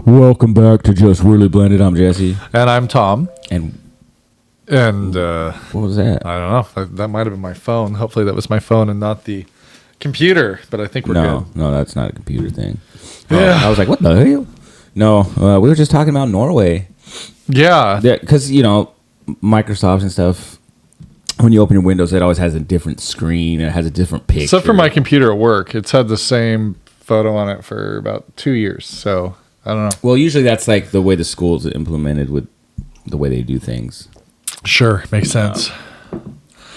Welcome back to Just Really Blended. I'm Jesse. And I'm Tom. And what was that? I don't know. That might have been my phone. Hopefully that was my phone and not the computer. But I think we're good. No, that's not a computer thing. Yeah. I was like, what the hell? No, we were just talking about Norway. Yeah. Because, Microsoft and stuff, when you open your Windows, it always has a different screen. It has a different picture. Except for my computer at work. It's had the same photo on it for about 2 years. So I don't know. Well, usually that's like the way the schools implemented with the way they do things. Sure. Makes sense.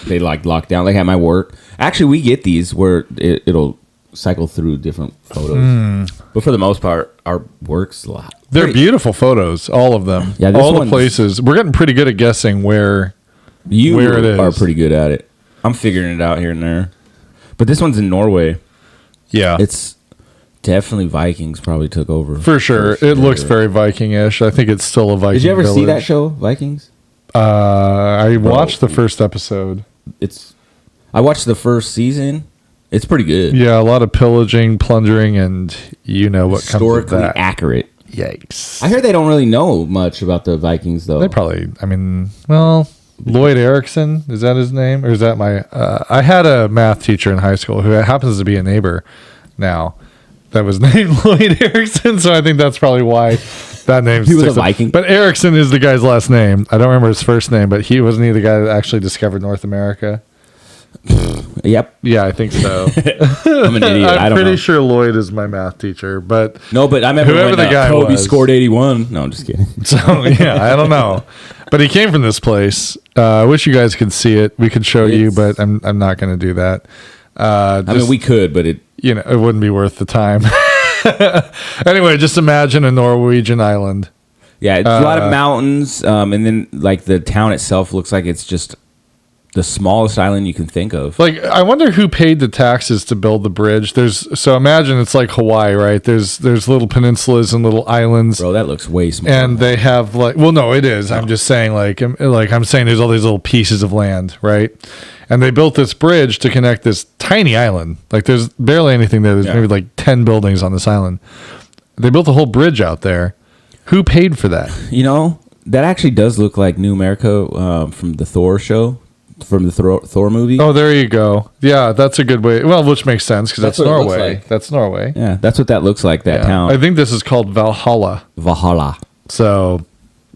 They lock down. Like at my work. Actually, we get these where it'll cycle through different photos. But for the most part, our work's a lot. They're beautiful photos. All of them. Yeah, all the places. We're getting pretty good at guessing where it is. Are pretty good at it. I'm figuring it out here and there. But this one's in Norway. Yeah. It's definitely Vikings probably took over. For sure. It looks very Viking-ish. I think it's still a Viking Did you ever village. see that show, Vikings? I watched the first episode. I watched the first season. It's pretty good. Yeah, a lot of pillaging, plundering, and you know what comes with that. Historically accurate. Yikes. I heard they don't really know much about the Vikings, though. They probably, Lloyd Erickson, is that his name? Or is that my... I had a math teacher in high school who happens to be a neighbor now that was named Lloyd Erickson, so I think that's probably why that name He was sticks a up. Viking? But Erickson is the guy's last name. I don't remember his first name, but wasn't he the guy that actually discovered North America? Yep. Yeah, I think so. I'm an idiot. I'm I don't know. pretty sure Lloyd is my math teacher, but No, but I remember whoever when the guy Kobe was. scored 81. No, I'm just kidding. so yeah, I don't know. But he came from this place. I wish you guys could see it. We could show you, but I'm not going to do that. We could, but it wouldn't be worth the time. Anyway, just imagine a Norwegian island. Yeah, it's a lot of mountains, and then like the town itself looks like it's just the smallest island you can think of. Like, I wonder who paid the taxes to build the bridge. So imagine it's like Hawaii, right? There's little peninsulas and little islands. Bro, that looks way smaller. And they have no, it is. I'm just saying I'm saying there's all these little pieces of land, right? And they built this bridge to connect this tiny island. Like there's barely anything there. There's maybe like 10 buildings on this island. They built a whole bridge out there. Who paid for that? That actually does look like New America from the Thor show, from the Thor movie. Oh, there you go. Yeah, that's a good way. Well, which makes sense because that's what it looks Norway. like. That's Norway. Yeah, that's what that looks like, that town. I think this is called Valhalla. Valhalla. So,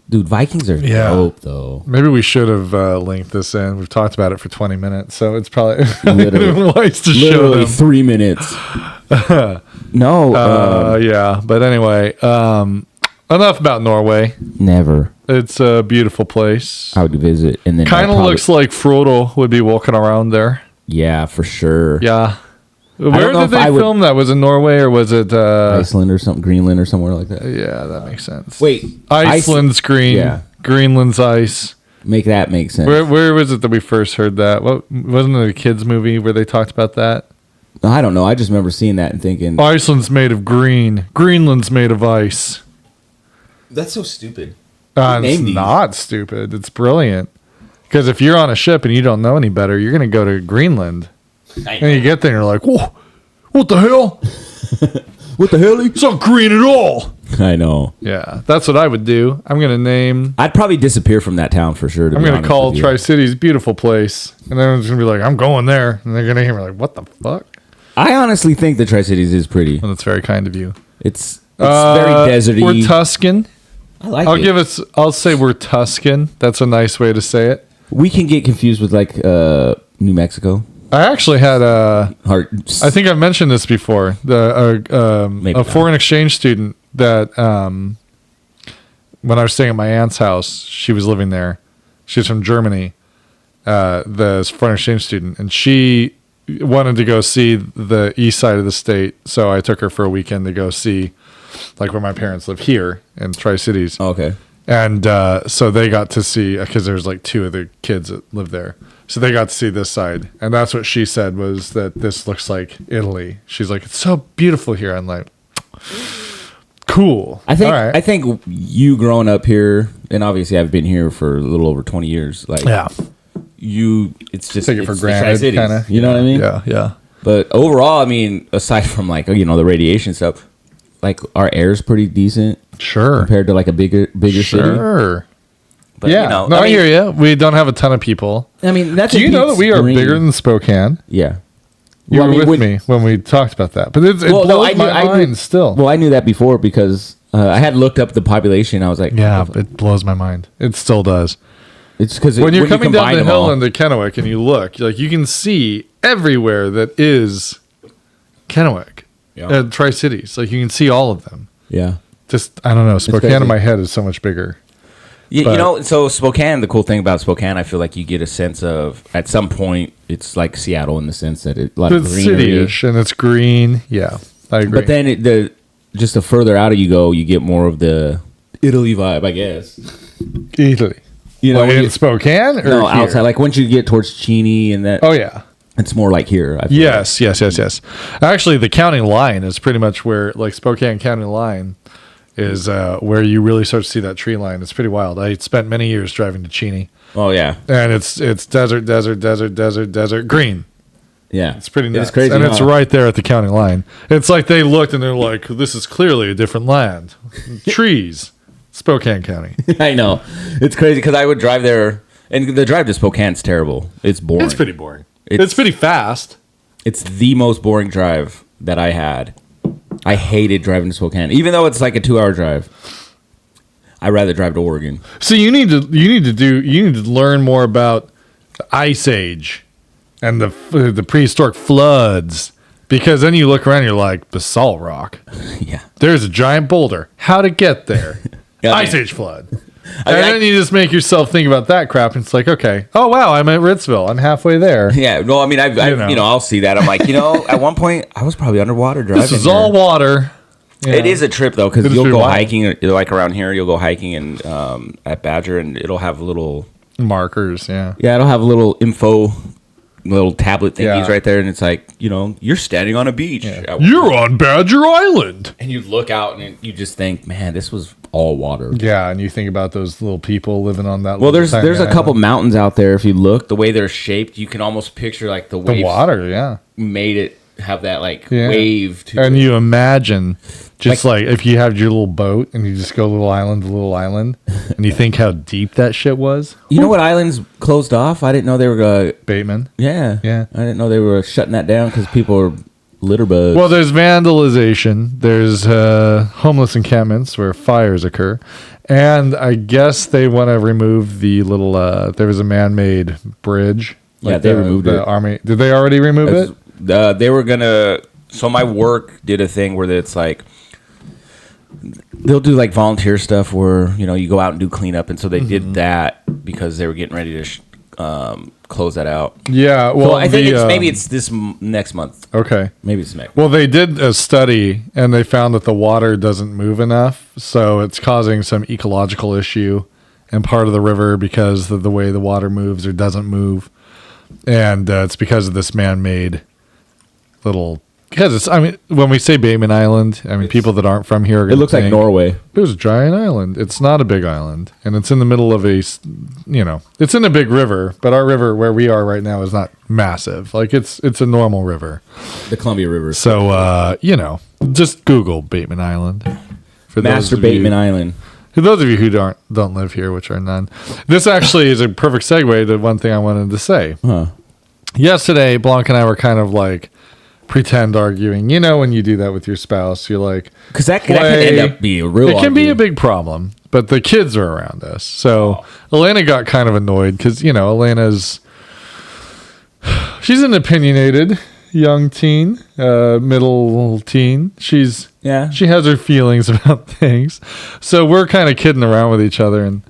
dude, Vikings are dope, though. Maybe we should have linked this in. We've talked about it for 20 minutes, so it's probably wise to show them. 3 minutes. No. Yeah, but anyway, enough about Norway. Never. It's a beautiful place. I would visit, and then kind of looks like Frodo would be walking around there. Yeah, for sure. Yeah. Where did they film that? Was it Norway or was it Iceland or something? Greenland or somewhere like that? Yeah, that makes sense. Wait, Iceland's green. Yeah. Greenland's ice. Make sense. Where was it that we first heard that? What wasn't it a kids movie where they talked about that? I don't know. I just remember seeing that and thinking Iceland's made of green. Greenland's made of ice. That's so stupid. It's not stupid. It's brilliant. Because if you're on a ship and you don't know any better, you're going to go to Greenland. And you get there and you're like, whoa, what the hell? What the hell? It's not green at all. I know. Yeah, that's what I would do. I'm going to name... I'd probably disappear from that town for sure. I'm going to call Tri-Cities beautiful place. And then it's going to be like, I'm going there. And they're going to hear me like, what the fuck? I honestly think the Tri-Cities is pretty. Well, that's very kind of you. It's very deserty. We're Tuscan. I like it. I'll say we're Tuscan. That's a nice way to say it. We can get confused with like New Mexico. I actually had I think I've mentioned this before. A foreign exchange student that when I was staying at my aunt's house, she was living there. She's from Germany. The foreign exchange student, and she wanted to go see the east side of the state, so I took her for a weekend to go see like where my parents live here in Tri-Cities. Oh, okay. And so they got to see, because there's like two of the kids that live there. So they got to see this side. And that's what she said, was that this looks like Italy. She's like, it's so beautiful here. I'm like, cool. I think you growing up here, and obviously I've been here for a little over 20 years. Like, yeah. It's just take it for granted, kind of. You know what I mean? Yeah. But overall, I mean, aside from like, the radiation stuff, like our air's pretty decent Sure. compared to like a bigger city. Sure. But, Yeah. you know, No, I hear you. We don't have a ton of people. I mean, that's Do you know beats that we are Green. bigger than Spokane? Yeah. You Well, I were mean, with me when we talked about that. But it blows my mind still. Well, I knew that before because I had looked up the population. I was like, Yeah, it blows my mind. It still does. it's because When you're coming down the them hill all- into Kennewick and you look, like you can see everywhere that is Kennewick, Yeah. Tri-Cities. Like you can see all of them. yeah. Just I don't know. Spokane crazy. in my head is so much bigger. You But- know, so Spokane, the cool thing about Spokane, I feel like you get a sense of, at some point, it's like Seattle in the sense that it's a lot of It's greenery. city-ish and it's green. Yeah, I agree. But then just the further out you go, you get more of the Italy vibe, I guess. Italy. You know, Like when in you- Spokane or no, here? outside. Like once you get towards Cheney and that, Oh yeah. it's more like here. I feel Yes. Actually, the county line is pretty much where, like, Spokane County line is where you really start to see that tree line. It's pretty wild. I spent many years driving to Cheney, like. Oh yeah, and it's desert, green. yeah. It's pretty nuts. It's crazy, and it's huh? right there at the county line. It's like they looked and they're like, "This is clearly a different land. Trees, Spokane County. I know. It's crazy because I would drive there, and the drive to Spokane's terrible. It's boring. It's pretty boring. It's- It's pretty fast. It's the most boring drive that I had. I hated driving to Spokane, even though it's like a 2-hour drive. I'd rather drive to Oregon. So you need to learn more about the Ice Age and the prehistoric floods, because then you look around and you're like, basalt rock. Yeah. There's a giant boulder. How to get there? Yeah, Ice man. Age flood. I And mean, then you just make yourself think about that crap, and it's like, okay, oh wow, I'm at Ritzville. I'm halfway there. Yeah, no, I mean, I'll see that. I'm like, at one point, I was probably underwater driving. This is here. all water. It is a trip though, because It is you'll pretty go wild. hiking, like around here. You'll go hiking and at Badger, and it'll have little, Markers, yeah. it'll have little little tablet thingies Yeah. right there, and it's like, you're standing on a beach. at one You're on Badger Island. And you look out and you just think, man, this was all water. Yeah, and you think about those little people living on that. Well, little there's a tiny couple island. mountains out there. If you look, the way they're shaped, you can almost picture like the The waves water, yeah. made it have that like Yeah. wave to And it. you imagine just like if you had your little boat and you just go little island to little island, and you think how deep that shit was. You know what islands closed off? I didn't know they were. Bateman. Yeah, Yeah. I didn't know they were shutting that down because people are litter bugs. Well, there's vandalization. There's homeless encampments where fires occur, and I guess they want to remove the little. There was a man-made bridge. Yeah, they removed the it. Army. Did they already remove it? They were gonna. So my work did a thing where it's like they'll do like volunteer stuff where you go out and do cleanup, and so they did that because they were getting ready to close that out. Yeah. Well, Well, I think maybe it's this next month. okay. Maybe it's next. Well, they did a study and they found that the water doesn't move enough, so it's causing some ecological issue in part of the river because of the way the water moves or doesn't move, and it's because of this man-made little. Because it's, I mean, when we say Bateman Island, I mean people that aren't from here. Are It gonna looks like think, Norway. There's a giant island. It's not a big island, and it's in the middle of it's in a big river. But our river where we are right now is not massive. Like it's a normal river. The Columbia River. So just Google Bateman Island. For Master of Bateman you, Island. For those of you who don't live here, which are none, this actually is a perfect segue to one thing I wanted to say. Huh. Yesterday, Blanc and I were kind of like pretend arguing. You know, when you do that with your spouse, you're like, Because that can end up being a real. it can be a argument. big problem, but the kids are around us. So Elena got kind of annoyed because, she's an opinionated young teen, middle teen. She has her feelings about things. So we're kind of kidding around with each other. And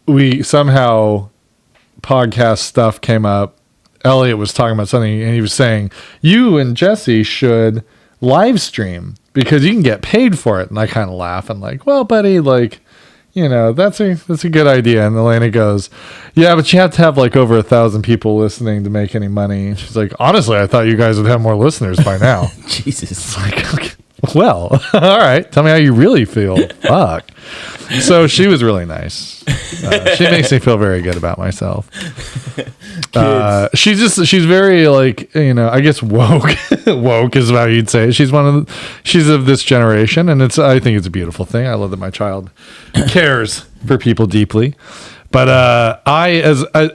we somehow podcast stuff came up. Elliot was talking about something and he was saying, you and Jesse should live stream because you can get paid for it. And I kind of laugh and like, well, buddy, like, that's a good idea. And Elena goes, yeah, but you have to have like over 1,000 people listening to make any money. And she's like, honestly, I thought you guys would have more listeners by now. Jesus. Like, okay, well, all right. Tell me how you really feel. Fuck. So she was really nice. She makes me feel very good about myself. She's very like, I guess woke. Woke is how you'd say it. She's of this generation, and I think it's a beautiful thing. I love that my child cares for people deeply. But I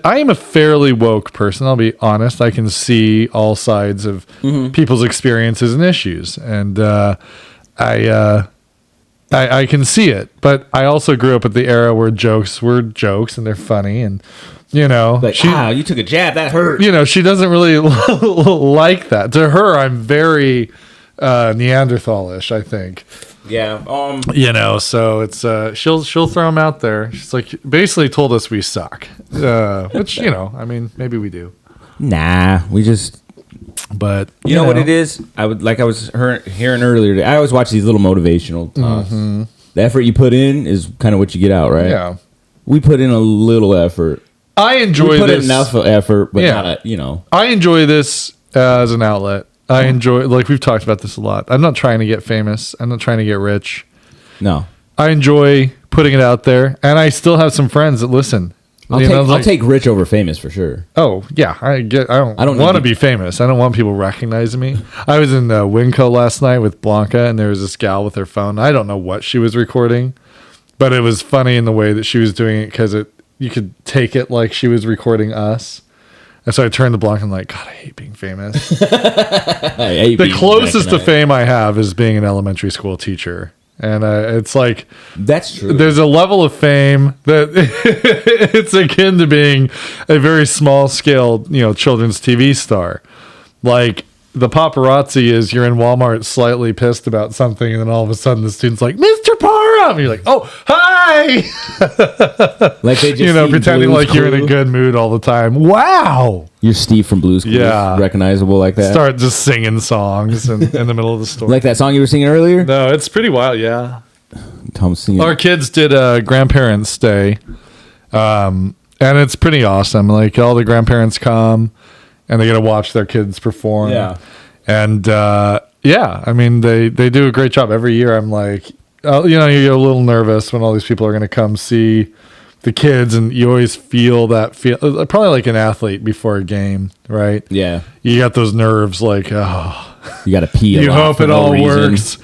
am a fairly woke person. I'll be honest. I can see all sides of people's experiences and issues, and I can see it. But I also grew up at the era where jokes were jokes and they're funny, and like, you took a jab, that hurt. She doesn't really like that. To her, I'm very Neanderthalish, I think. Yeah. So it's she'll throw them out there. She's like basically told us we suck, which maybe we do. Nah, we just. But you know what it is? I was hearing earlier today, I always watch these little motivational talks. The effort you put in is kind of what you get out, right? Yeah. We put in a little effort. I enjoy we put this. in enough effort, but not I enjoy this as an outlet. I enjoy, like we've talked about this a lot. I'm not trying to get famous. I'm not trying to get rich. No. I enjoy putting it out there, and I still have some friends that listen. I'll take rich over famous for sure. Oh yeah, I don't want to be famous. I don't want people recognizing me. I was in Winco last night with Blanca, and there was this gal with her phone. I don't know what she was recording, but it was funny in the way that she was doing it because you could take it like she was recording us. And so I turned to Blanca and like, God, I hate being famous. The closest to fame I have is being an elementary school teacher. And it's like, that's true. There's a level of fame that it's akin to being a very small scale, children's TV star. Like the paparazzi is you're in Walmart slightly pissed about something, and then all of a sudden the student's like, Mr. Parham, and you're like, oh, hi. Like they just pretending Blue's like you're in a good mood all the time. Wow. You're Steve from Blue's Clues. Yeah. Recognizable like that. Start just singing songs in the middle of the store. Like that song you were singing earlier? No, it's pretty wild, yeah. Tom's singing. Our kids did a grandparents' day, and it's pretty awesome. Like all the grandparents come, and they get to watch their kids perform. Yeah. And I mean they do a great job every year. I'm like, you get a little nervous when all these people are going to come see the kids, and you always feel probably like an athlete before a game, right? Yeah. You got those nerves, like, oh, you got to pee. You hope it all works.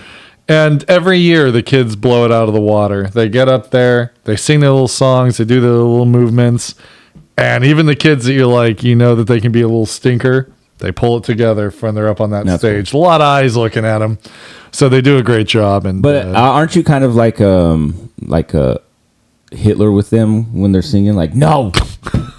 And every year the kids blow it out of the water. They get up there, they sing their little songs, they do their little movements, and even the kids that you're like, that they can be a little stinker, they pull it together when they're up on that stage. Cool. A lot of eyes looking at them, so they do a great job. But aren't you kind of like a Hitler with them when they're singing? Like, no,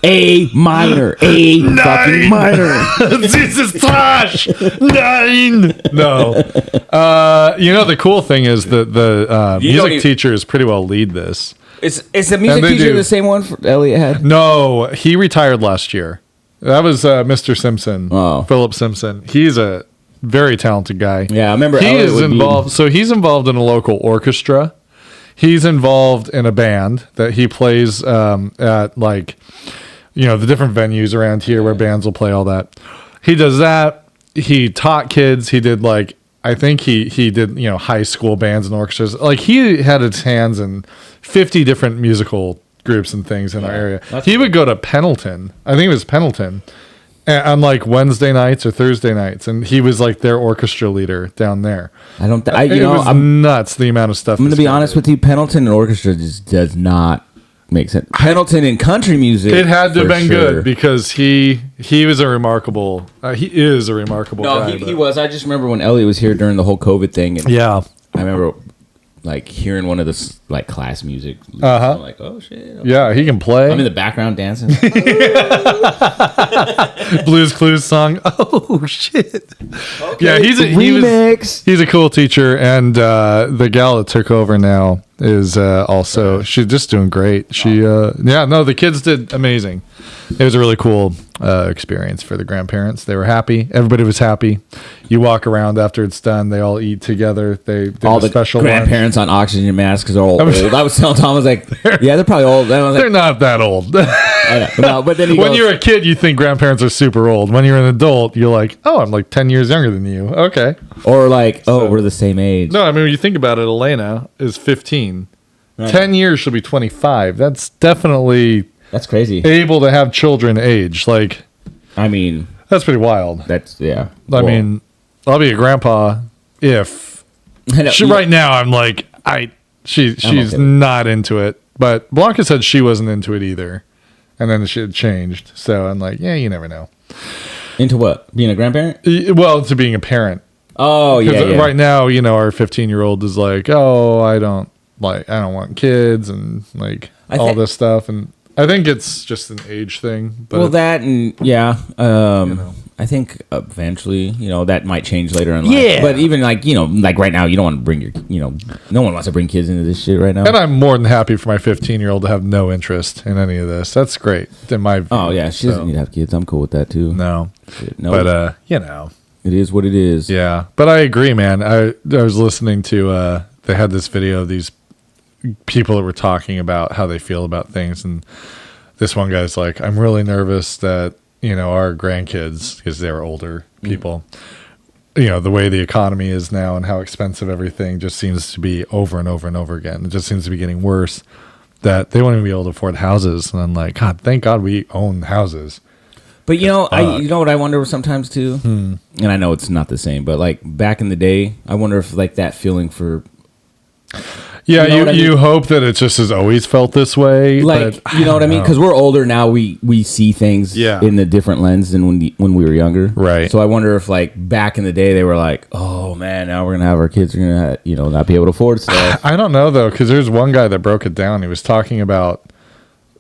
A minor, A fucking minor. This is trash. 9. No. The cool thing is that the music teachers pretty well lead this. Is the music teacher the same one Elliot had? No, he retired last year. That was Mr. Simpson, Philip Simpson. He's a very talented guy. Yeah, I remember. He is involved. So he's involved in a local orchestra. He's involved in a band that he plays at, like, the different venues around here where bands will play all that. He does that. He taught kids. He did I think he did high school bands and orchestras. Like he had his hands in 50 different musical groups and things in our area. He would go to Pendleton. I think it was Pendleton. On like Wednesday nights or Thursday nights, and he was like their orchestra leader down there. I'm nuts the amount of stuff. I'm going to be honest with you. Pendleton and orchestra just does not make sense. Pendleton and country music. It had to have been good because he was a remarkable. He is a remarkable guy. He was. I just remember when Elliot was here during the whole COVID thing. And yeah, I remember like hearing one of the like class music. I'm like, oh shit. Okay. Yeah, he can play. I'm in the background dancing. Blue's Clues song. Oh shit. Okay. Yeah, he's a cool teacher, and the gal that took over now is also she's just doing great. The kids did amazing. It was a really cool experience for the grandparents. They were happy. Everybody was happy. You walk around after it's done. They all eat together. They did all a the special grandparents lunch. On oxygen masks because they're all old. I was telling Tom, I was like, yeah, they're probably old. They're not that old. I know. No, but then when you're a kid, you think grandparents are super old. When you're an adult, you're like, oh, I'm like 10 years younger than you. Okay. Or like, we're the same age. No, I mean, when you think about it, Elena is 15. 10 years, she'll be 25. That's definitely That's crazy. able to have children age. Like, I mean, that's pretty wild. that's yeah. I mean, I'll be a grandpa if right now I'm like she's okay. not into it. But Blanca said she wasn't into it either. And then she had changed. So I'm like, yeah, you never know. Into what? Being a grandparent? Well, to being a parent. Oh, yeah. Right now, our 15-year-old is like, oh, I don't want kids and like all this stuff. And I think it's just an age thing. But well, that and yeah, I think eventually, that might change later in life. Yeah. But even like right now, you don't want to bring your, no one wants to bring kids into this shit right now. And I'm more than happy for my 15-year-old to have no interest in any of this. That's great in my view. Oh yeah, she doesn't need to have kids. I'm cool with that too. No. No. But it is what it is. Yeah. But I agree, man. I was listening to they had this video of these people that were talking about how they feel about things, and this one guy's like, I'm really nervous that our grandkids, because they're older people, the way the economy is now and how expensive everything just seems to be over and over and over again. It just seems to be getting worse, that they won't even be able to afford houses. And I'm like, God, thank God we own houses. But you know what I wonder sometimes too, and I know it's not the same, but like back in the day, I wonder if like that feeling for. Yeah, you know what I mean? hope that it just has always felt this way. Like, but you know what I mean? Because we're older now, we see things in a different lens than when we were younger. Right. So I wonder if like back in the day they were like, oh man, now we're gonna have our kids are gonna not be able to afford stuff. I don't know though, because there's one guy that broke it down. He was talking about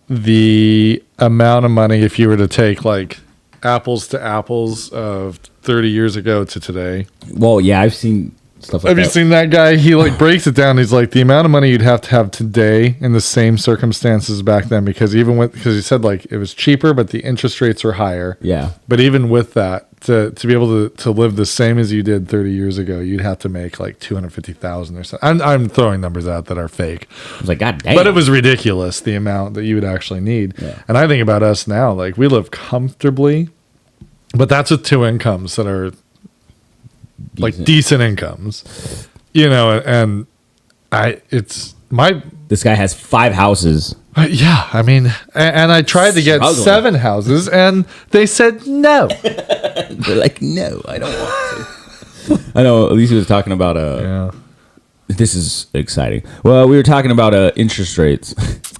the amount of money if you were to take like apples to apples of 30 years ago to today. Well, yeah, I've seen. Stuff like Have you seen that guy? He like breaks it down. He's like, the amount of money you'd have to have today in the same circumstances back then, because he said like it was cheaper, but the interest rates are higher. Yeah. But even with that, to be able to live the same as you did 30 years ago, you'd have to make like 250,000 or something. I'm throwing numbers out that are fake. I was like, God damn. But it was ridiculous, the amount that you would actually need. Yeah. And I think about us now, like we live comfortably, but that's with two incomes that are like decent incomes, and this guy has 5 houses. Yeah, I mean, and I tried to get 7 houses, and they said no. They're like, no, I don't want to. I know. At least he was talking about Yeah. This is exciting. Well, we were talking about interest rates.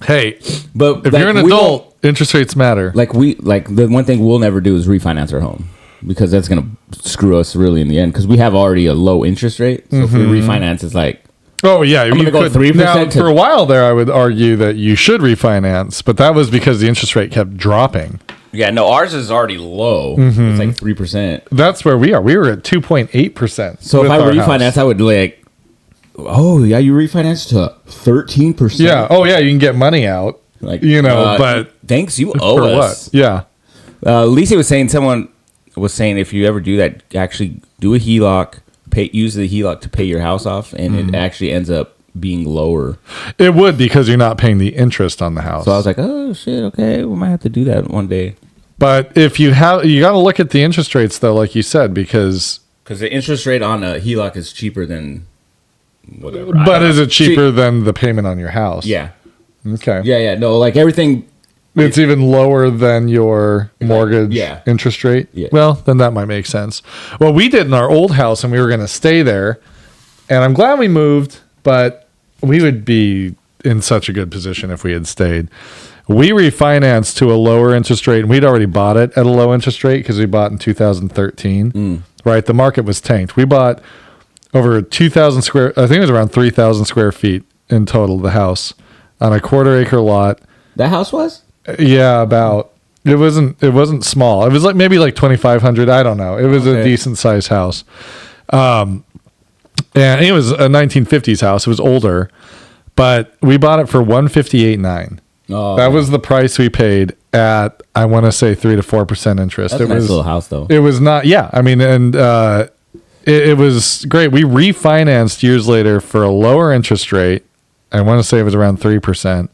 Hey, but if like, you're an adult, interest rates matter. Like the one thing we'll never do is refinance our home, because that's gonna screw us really in the end, because we have already a low interest rate. So if we refinance, it's like, oh yeah, I'm gonna go 3%. Now, for a while there, I would argue that you should refinance, but that was because the interest rate kept dropping. Yeah, no, ours is already low. It's like 3%. That's where we are. We were at 2.8%. So if I refinance, I would like, oh yeah, you refinance to 13%. Yeah. Oh yeah, you can get money out. Like, but thanks, you owe for us. What? Yeah. Lisa was saying, someone was saying, if you ever do that, actually do a HELOC, use the HELOC to pay your house off, and it actually ends up being lower. It would, because you're not paying the interest on the house. So I was like, oh shit, okay, we might have to do that one day. But if you got to look at the interest rates though, like you said, because the interest rate on a HELOC is cheaper than whatever. But is it cheaper than the payment on your house? Yeah. Okay. Yeah. No, like everything. It's even lower than your mortgage interest rate? Yeah. Well, then that might make sense. Well, we did in our old house, and we were going to stay there. And I'm glad we moved, but we would be in such a good position if we had stayed. We refinanced to a lower interest rate, and we'd already bought it at a low interest rate because we bought in 2013. Right? The market was tanked. We bought over 2,000 square, I think it was around 3,000 square feet in total, the house, on a quarter-acre lot. That house was? Yeah, about. It wasn't small. It was like maybe like 2,500. I don't know. It was a decent sized house. And it was a 1950s house. It was older, but we bought it for $158,900. Oh, that was the price we paid at, I want to say 3 to 4% interest. That's a nice little house, though. It was not. Yeah, I mean, and it was great. We refinanced years later for a lower interest rate. I want to say it was around 3%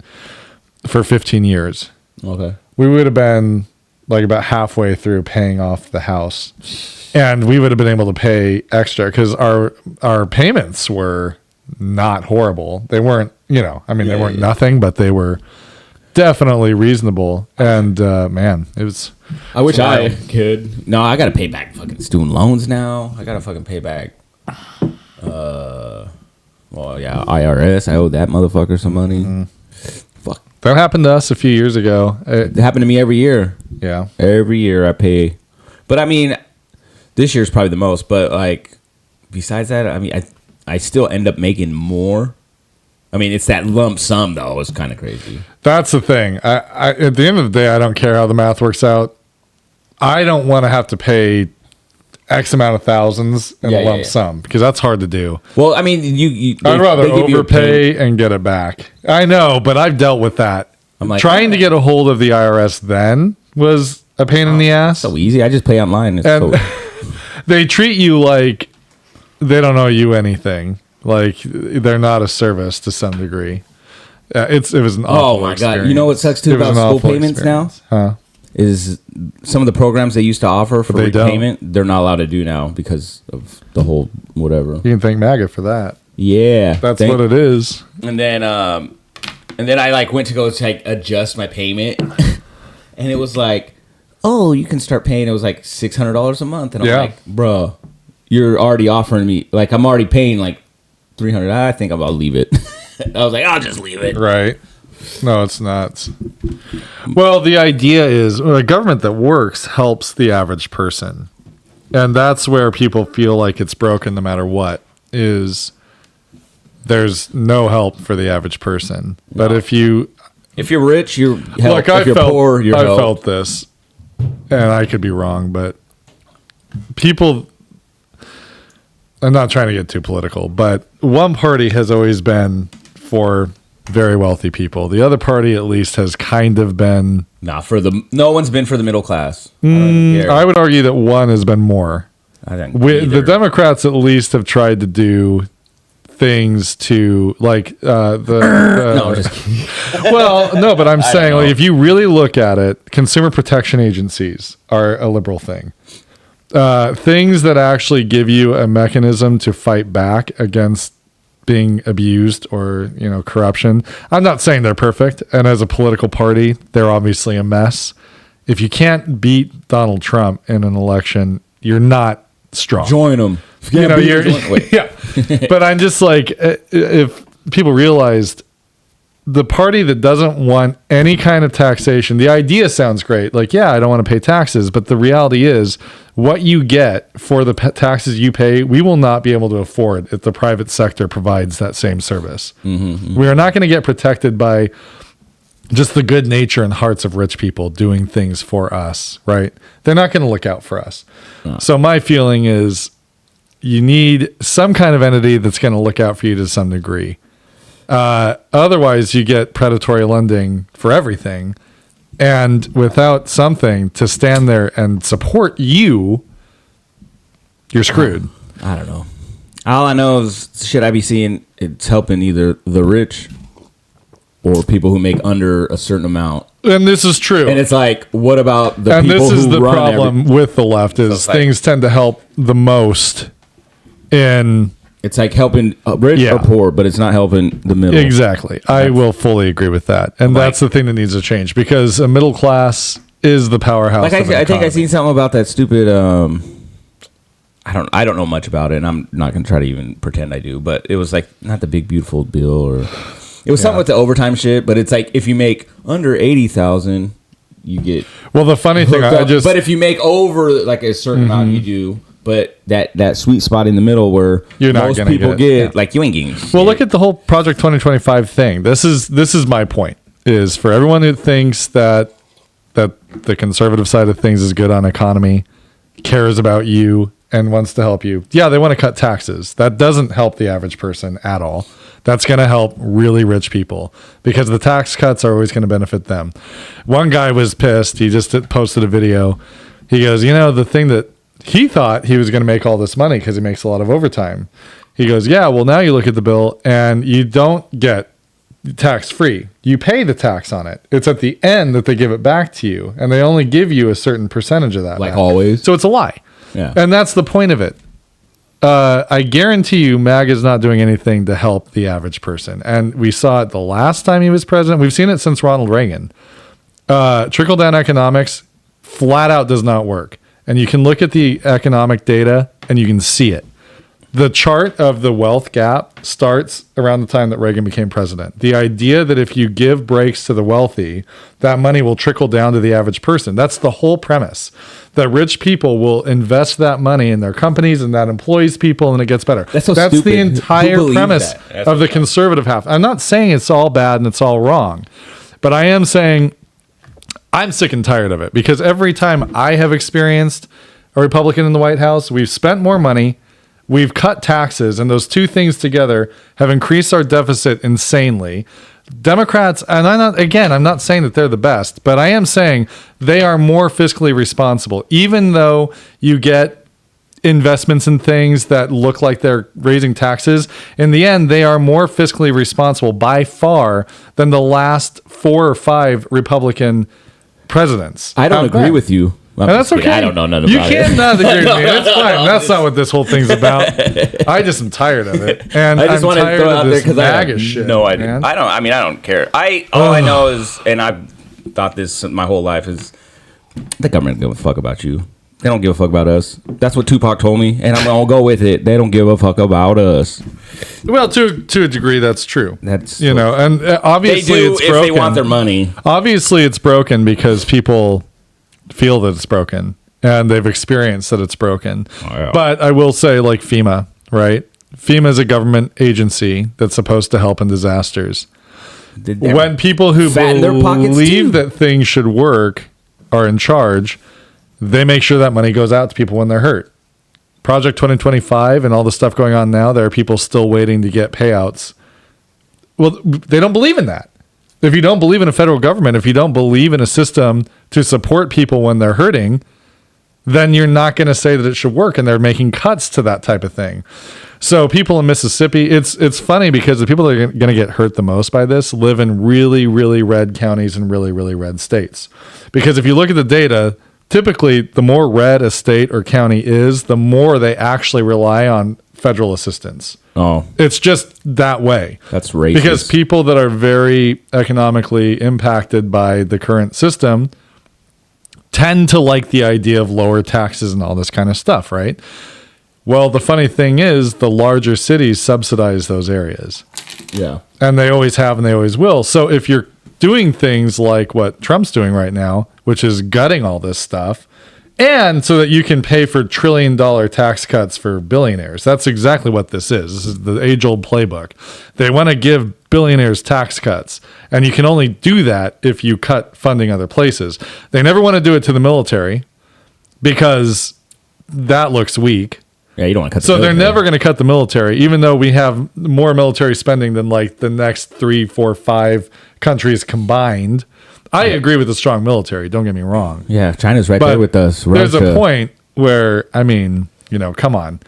for 15 years. Okay. We would have been like about halfway through paying off the house, and we would have been able to pay extra because our payments were not horrible. They weren't I mean, they weren't nothing, but they were definitely reasonable. And man, it was. I wish I could. No, I got to pay back fucking student loans now. I got to fucking pay back. Well, yeah, IRS. I owe that motherfucker some money. Fuck. That happened to us a few years ago. It happened to me every year. Yeah. Every year I pay. But I mean, this year's probably the most. But like, besides that, I mean, I still end up making more. I mean, it's that lump sum, though. It's kind of crazy. That's the thing. I at the end of the day, I don't care how the math works out. I don't want to have to pay X amount of thousands in a lump sum because that's hard to do. Well, I mean, I'd rather overpay and get it back. I know, but I've dealt with that. I'm like, trying to get a hold of the IRS then was a pain in the ass. So easy. I just pay online. And they treat you like they don't owe you anything. Like they're not a service to some degree. It was an awful my experience. God. You know what sucks too about school payments experience. Now? Huh? Is some of the programs they used to offer for repayment, they're not allowed to do now because of the whole whatever. You can thank MAGA for that. Yeah. That's what it is. And then I like went to go like adjust my payment and it was like, oh, you can start paying. It was like $600 a month. And I'm like, bro, you're already offering me, like I'm already paying like $300. I think I'll leave it. I was like, I'll just leave it. Right. No, it's not. Well, the idea is a government that works helps the average person. And that's where people feel like it's broken no matter what, is there's no help for the average person. But if you're rich, you're help. Look, if you're poor, you're help. I felt this, and I could be wrong, but people, I'm not trying to get too political, but one party has always been for very wealthy people. The other party, at least, has kind of been no one's been for the middle class. I would argue that one has been more. I think the Democrats at least have tried to do things to like no, just kidding. Well, no, but I'm saying like if you really look at it, consumer protection agencies are a liberal thing. Things that actually give you a mechanism to fight back against being abused or corruption. I'm not saying they're perfect, and as a political party, they're obviously a mess. If you can't beat Donald Trump in an election, you're not strong. Join them. Yeah. But I'm just like, if people realized the party that doesn't want any kind of taxation, the idea sounds great. Like, yeah, I don't want to pay taxes, but the reality is what you get for the taxes you pay, we will not be able to afford if the private sector provides that same service. We are not going to get protected by just the good nature and hearts of rich people doing things for us, right? They're not going to look out for us. No. So my feeling is you need some kind of entity that's going to look out for you to some degree. Otherwise, you get predatory lending for everything. And without something to stand there and support you, you're screwed. I don't know. All I know is shit I be seeing, it's helping either the rich or people who make under a certain amount. And this is true. And it's like, what about the people who run? And this is the problem with the left is things tend to help the most in... It's like helping rich or poor, but it's not helping the middle. Exactly. I will fully agree with that. And that's the thing that needs to change because a middle class is the powerhouse. Like I think I seen something about that stupid I don't know much about it, and I'm not going to try to even pretend I do, but it was like not the big beautiful bill or it was something with the overtime shit, but it's like if you make under 80,000, you get Well, the funny thing but if you make over like a certain amount you do. But that sweet spot in the middle where most people get like you ain't getting shit. Well, look at the whole Project 2025 thing. This is my point. Is for everyone who thinks that the conservative side of things is good on economy, cares about you, and wants to help you. Yeah, they want to cut taxes. That doesn't help the average person at all. That's going to help really rich people because the tax cuts are always going to benefit them. One guy was pissed. He just posted a video. He goes, the thing that he thought he was going to make all this money because he makes a lot of overtime. He goes, yeah, well, now you look at the bill and you don't get tax free. You pay the tax on it. It's at the end that they give it back to you, and they only give you a certain percentage of that. Like always. So it's a lie. Yeah. And that's the point of it. I guarantee you MAG is not doing anything to help the average person. And we saw it the last time he was president. We've seen it since Ronald Reagan. Trickle-down economics flat out does not work. And you can look at the economic data and you can see it. The chart of the wealth gap starts around the time that Reagan became president. The idea that if you give breaks to the wealthy, that money will trickle down to the average person. That's the whole premise. That rich people will invest that money in their companies and that employs people and it gets better. That's the entire premise of the conservative half. I'm not saying it's all bad and it's all wrong, but I am saying I'm sick and tired of it because every time I have experienced a Republican in the White House, we've spent more money. We've cut taxes, and those two things together have increased our deficit insanely. Democrats, and I'm not saying that they're the best, but I am saying they are more fiscally responsible. Even though you get investments in things that look like they're raising taxes, in the end, they are more fiscally responsible by far than the last 4 or 5 Republican presidents. I don't agree with you. And that's okay. I don't know nothing about it. You can't not agree with me. That's fine. That's not what this whole thing's about. I just am tired of it. And I just want to throw out there because I have shit, no idea. Man. I don't care. All I know is, and I've thought this my whole life, is the government don't give a fuck about you. They don't give a fuck about us. That's what Tupac told me, and I'm gonna go with it. They don't give a fuck about us. Well, to a degree, that's true. That's and obviously they do it's if broken. they want their money. Obviously, it's broken because people feel that it's broken and they've experienced that it's broken. Oh, yeah. But I will say, like FEMA, right? FEMA is a government agency that's supposed to help in disasters. When people who believe that things should work are in charge, they make sure that money goes out to people when they're hurt. Project 2025 and all the stuff going on now, there are people still waiting to get payouts. Well, they don't believe in that. If you don't believe in a federal government, if you don't believe in a system to support people when they're hurting, then you're not going to say that it should work. And they're making cuts to that type of thing. So people in Mississippi, it's funny because the people that are going to get hurt the most by this live in really, really red counties and really, really red states. Because if you look at the data, typically the more red a state or county is, the more they actually rely on federal assistance. Oh, it's just that way. That's racist. Because people that are very economically impacted by the current system tend to like the idea of lower taxes and all this kind of stuff, right? Well, the funny thing is the larger cities subsidize those areas. Yeah. And they always have and they always will. So if you're doing things like what Trump's doing right now, which is gutting all this stuff, and so that you can pay for $1 trillion tax cuts for billionaires. That's exactly what this is. This is the age-old playbook. They want to give billionaires tax cuts, and you can only do that if you cut funding other places. They never want to do it to the military because that looks weak. Yeah, you don't want to cut the military. They're never going to cut the military, even though we have more military spending than like the next 3, 4, 5 countries combined. I agree with a strong military. Don't get me wrong. Yeah, China's right there with us. Russia. There's a point where, come on.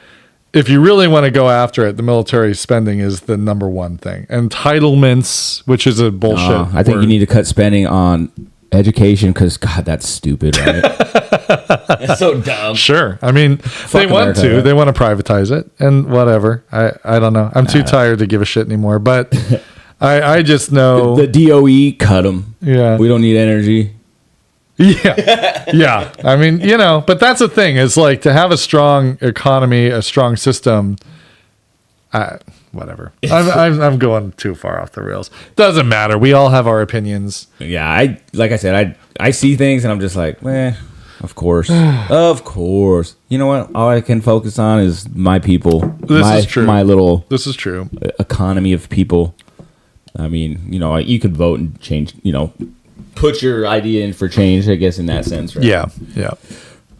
If you really want to go after it, the military spending is the number one thing. Entitlements, which is a bullshit I think you need to cut spending on education because, God, that's stupid, right? That's so dumb. Sure. I mean, they want America, to. Right? They want to privatize it and whatever. I don't know. I'm too tired to give a shit anymore, but... I just know the DOE cut them. Yeah, we don't need energy. Yeah. I mean, but that's the thing. It's like to have a strong economy, a strong system. Whatever. I'm going too far off the rails. Doesn't matter. We all have our opinions. Yeah, like I said, I see things and I'm just like, of course, of course. You know what? All I can focus on is my people. This is true. My little. This is true. Economy of people. I mean, you could vote and change, put your idea in for change, I guess, in that sense, right? Yeah.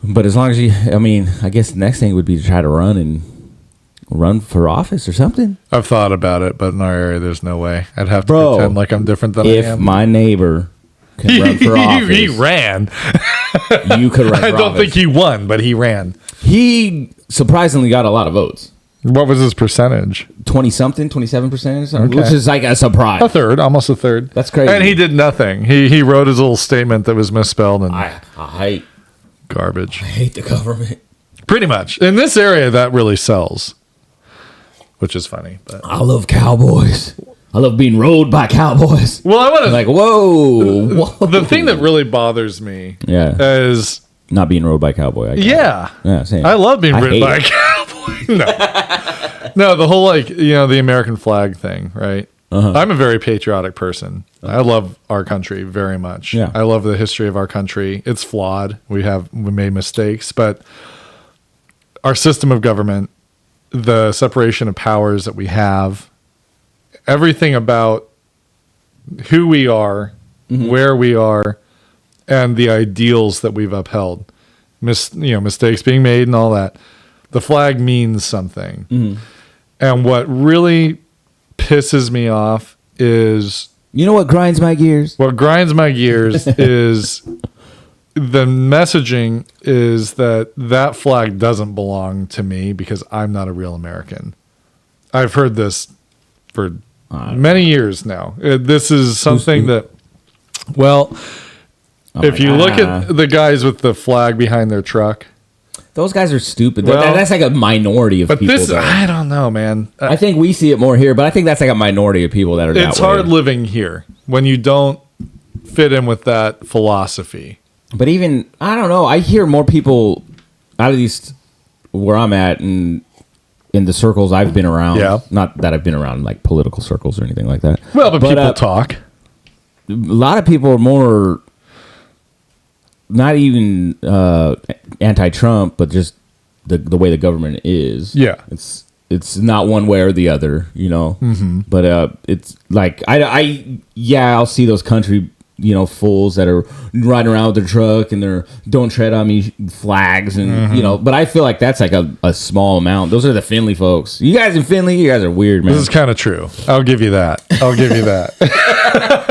But as long as I guess the next thing would be to try to run for office or something. I've thought about it, but in our area, there's no way. I'd have to pretend like I'm different than I am. If my neighbor can run for office. He ran. You could run for office. I don't think he won, but he ran. He surprisingly got a lot of votes. What was his percentage? 20-something, 27% or something, which is like a surprise. Almost a third. That's crazy. And he did nothing. He wrote his little statement that was misspelled and I hate garbage. I hate the government. Pretty much. In this area, that really sells, which is funny. But I love cowboys. I love being rode by cowboys. well, I want to Like, whoa. The thing that really bothers me, is not being rode by a cowboy. yeah, same. I love being ridden hate by a it. cowboy. No, the whole the American flag thing, right? I'm a very patriotic person. I love our country very much. Yeah. I love the history of our country. It's flawed. We made mistakes, but our system of government, the separation of powers that we have, everything about who we are, where we are, and the ideals that we've upheld, mistakes being made and all that. The flag means something. And what really pisses me off is... You know what grinds my gears? What grinds my gears is the messaging is that flag doesn't belong to me because I'm not a real American. I've heard this for many years now. This is something that, if you look at the guys with the flag behind their truck, those guys are stupid. That's like a minority of people. But I don't know, man. I think we see it more here, but I think that's like a minority of people that are that way. It's hard living here when you don't fit in with that philosophy. But even, I don't know, I hear more people, at least where I'm at, and in the circles I've been around. Yeah. Not that I've been around like political circles or anything like that. Well, but people talk. A lot of people are more, not even anti-Trump, but just the way the government is. Yeah. It's not one way or the other, But it's like I'll see those country fools that are riding around with their truck and they're "Don't tread on me" flags, and but I feel like that's like a small amount. Those are the Finley folks. You guys in Finley, you guys are weird, man. This is kind of true. I'll give you that.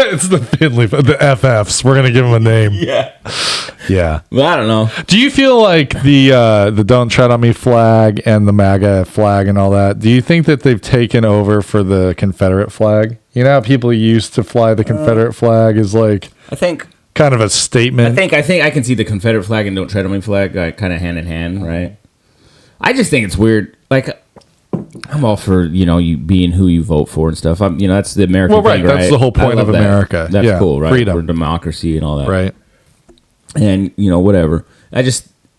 It's the Finley, the FFs. We're gonna give them a name. Yeah. Well, I don't know. Do you feel like the "Don't Tread on Me" flag and the MAGA flag and all that? Do you think that they've taken over for the Confederate flag? You know how people used to fly the Confederate flag is like, I think, kind of a statement. I think I can see the Confederate flag and "Don't Tread on Me" flag kind of hand in hand, right? I just think it's weird. Like, I'm all for you being who you vote for and stuff. That's the American thing, right? That's the whole point of America. That's cool, right? Freedom, for democracy and all that, right? And whatever.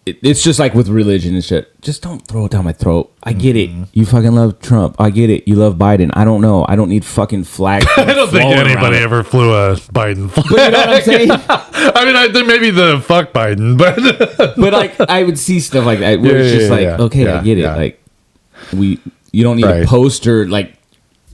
It's just like with religion and shit. Just don't throw it down my throat. I get it. You fucking love Trump. I get it. You love Biden. I don't know. I don't need fucking flags. I don't think anybody ever flew a Biden flag. But you know what I'm saying? I mean, I think maybe the fuck Biden, but but like I would see stuff like that where it's just okay, I get it. Like you don't need a poster like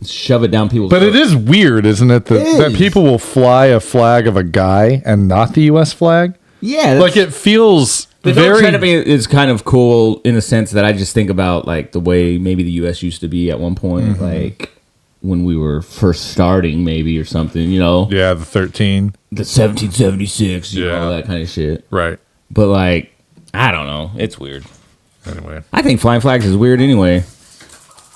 shove it down people's But throat. it is weird, isn't it, that people will fly a flag of a guy and not the U.S. flag? Yeah, like it feels the very. Don't me is kind of cool in a sense that I just think about like the way maybe the U.S. used to be at one point, like when we were first starting, maybe or something. Yeah, the 13, the 1776, all that kind of shit. Right. But like, I don't know, it's weird. Anyway, I think flying flags is weird anyway.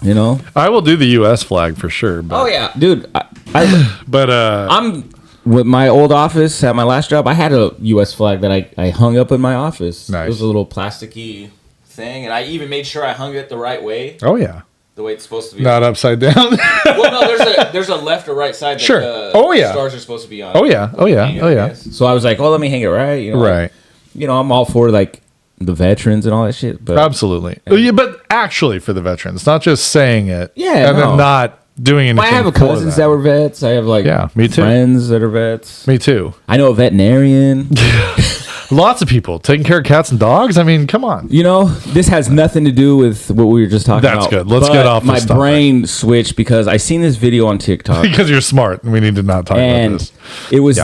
I will do the U.S. flag for sure. But, oh yeah, dude. I'm. With my old office at my last job, I had a U.S. flag that I hung up in my office. Nice. It was a little plasticky thing, and I even made sure I hung it the right way. Oh yeah, the way it's supposed to be. Not upside down. Well, no, there's a left or right side that sure. the stars are supposed to be on. Oh yeah. So I was like, let me hang it right. Right. I'm all for like the veterans and all that shit. But absolutely. Yeah, but actually for the veterans, not just saying it. Yeah, and then not doing anything. I have cousins that were vets. I have me too. Friends that are vets. Me too. I know a veterinarian. Lots of people taking care of cats and dogs. I mean, come on. This has nothing to do with what we were just talking about. That's good. Let's get off this topic. My brain switched because I seen this video on TikTok. Because you're smart and we need to not talk about this. It was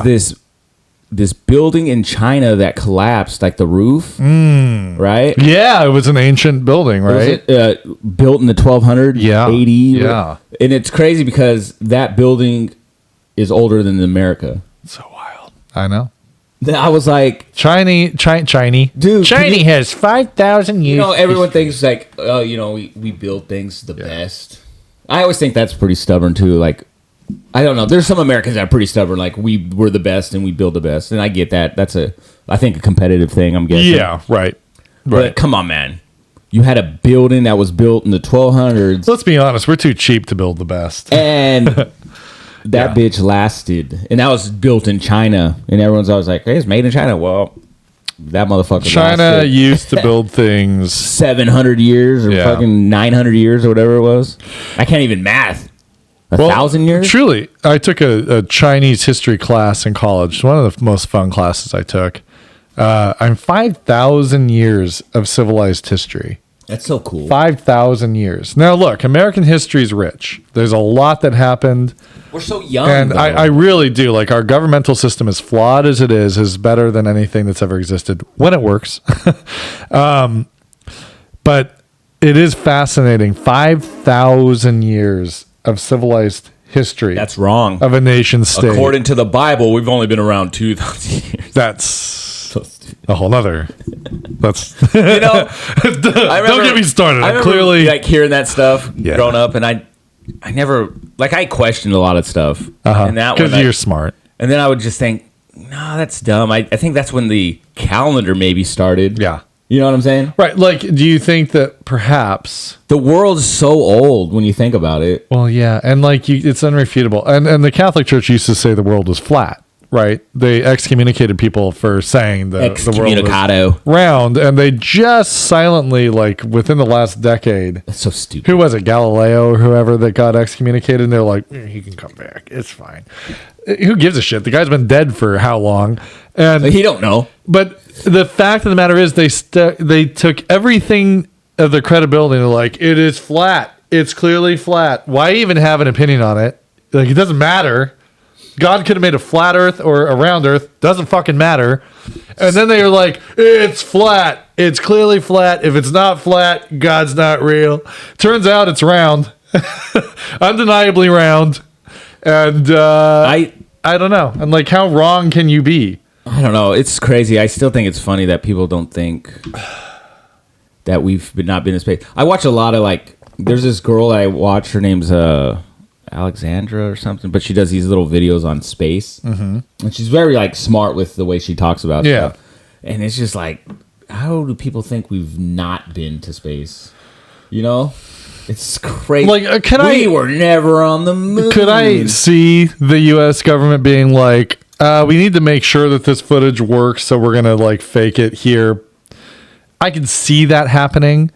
this building in China that collapsed, like the roof, right? Yeah, it was an ancient building, right? Built in the 1200s, AD. Yeah. And it's crazy because that building is older than America. So wild. I know. I was like, Chinese, dude. China has 5,000 years. Everyone thinks like, oh, we build things the best. I always think that's pretty stubborn too. Like, I don't know. There's some Americans that are pretty stubborn. Like we're the best and we build the best, and I get that. That's I think a competitive thing. I'm guessing. Yeah, right. But come on, man. you had a building that was built in the 1200s. Let's be honest, we're too cheap to build the best. And that bitch lasted. And that was built in China. And everyone's always like, hey, it's made in China. Well, that motherfucker China lasted used to build things 700 years or fucking 900 years or whatever it was. I can't even math. 1,000 years? Truly, I took a Chinese history class in college. One of the most fun classes I took. I'm 5,000 years of civilized history. That's so cool. 5,000 years. Now, look, American history is rich. There's a lot that happened. We're so young. And I really do. Like, our governmental system, as flawed as it is better than anything that's ever existed when it works. But it is fascinating. 5,000 years of civilized history. That's wrong. Of a nation state. According to the Bible, we've only been around 2,000 years. That's a whole nother. That's don't get me started. I remember, clearly like hearing that stuff growing up, and I never I questioned a lot of stuff. And that because you're smart. And then I would just think, no, that's dumb. I think that's when the calendar maybe started. Yeah. You know what I'm saying? Right. Like, do you think that perhaps the world's so old when you think about it? Well, yeah, and like it's unrefutable. And the Catholic Church used to say the world was flat. Right, they excommunicated people for saying the world was round, and they just silently, like within the last decade, that's so stupid. Who was it, Galileo or whoever that got excommunicated? And they're like, he can come back, it's fine. Who gives a shit? The guy's been dead for how long? And he don't know. But the fact of the matter is, they took everything of their credibility. And they're like, it is flat. It's clearly flat. Why even have an opinion on it? Like, it doesn't matter. God could have made a flat earth or a round earth. Doesn't fucking matter. And then they were like, it's flat. It's clearly flat. If it's not flat, God's not real. Turns out it's round. Undeniably round. And I don't know. And like, how wrong can you be? I don't know. It's crazy. I still think it's funny that people don't think that we've not been in space. I watch a lot of like, there's this girl I watch. Her name's Alexandra or something, but she does these little videos on space, and she's very like smart with the way she talks about stuff. And it's just like, how do people think we've not been to space? You know, it's crazy. Like, we were never on the moon. Could I see the U.S. government being like, we need to make sure that this footage works, so we're gonna like fake it here? I can see that happening.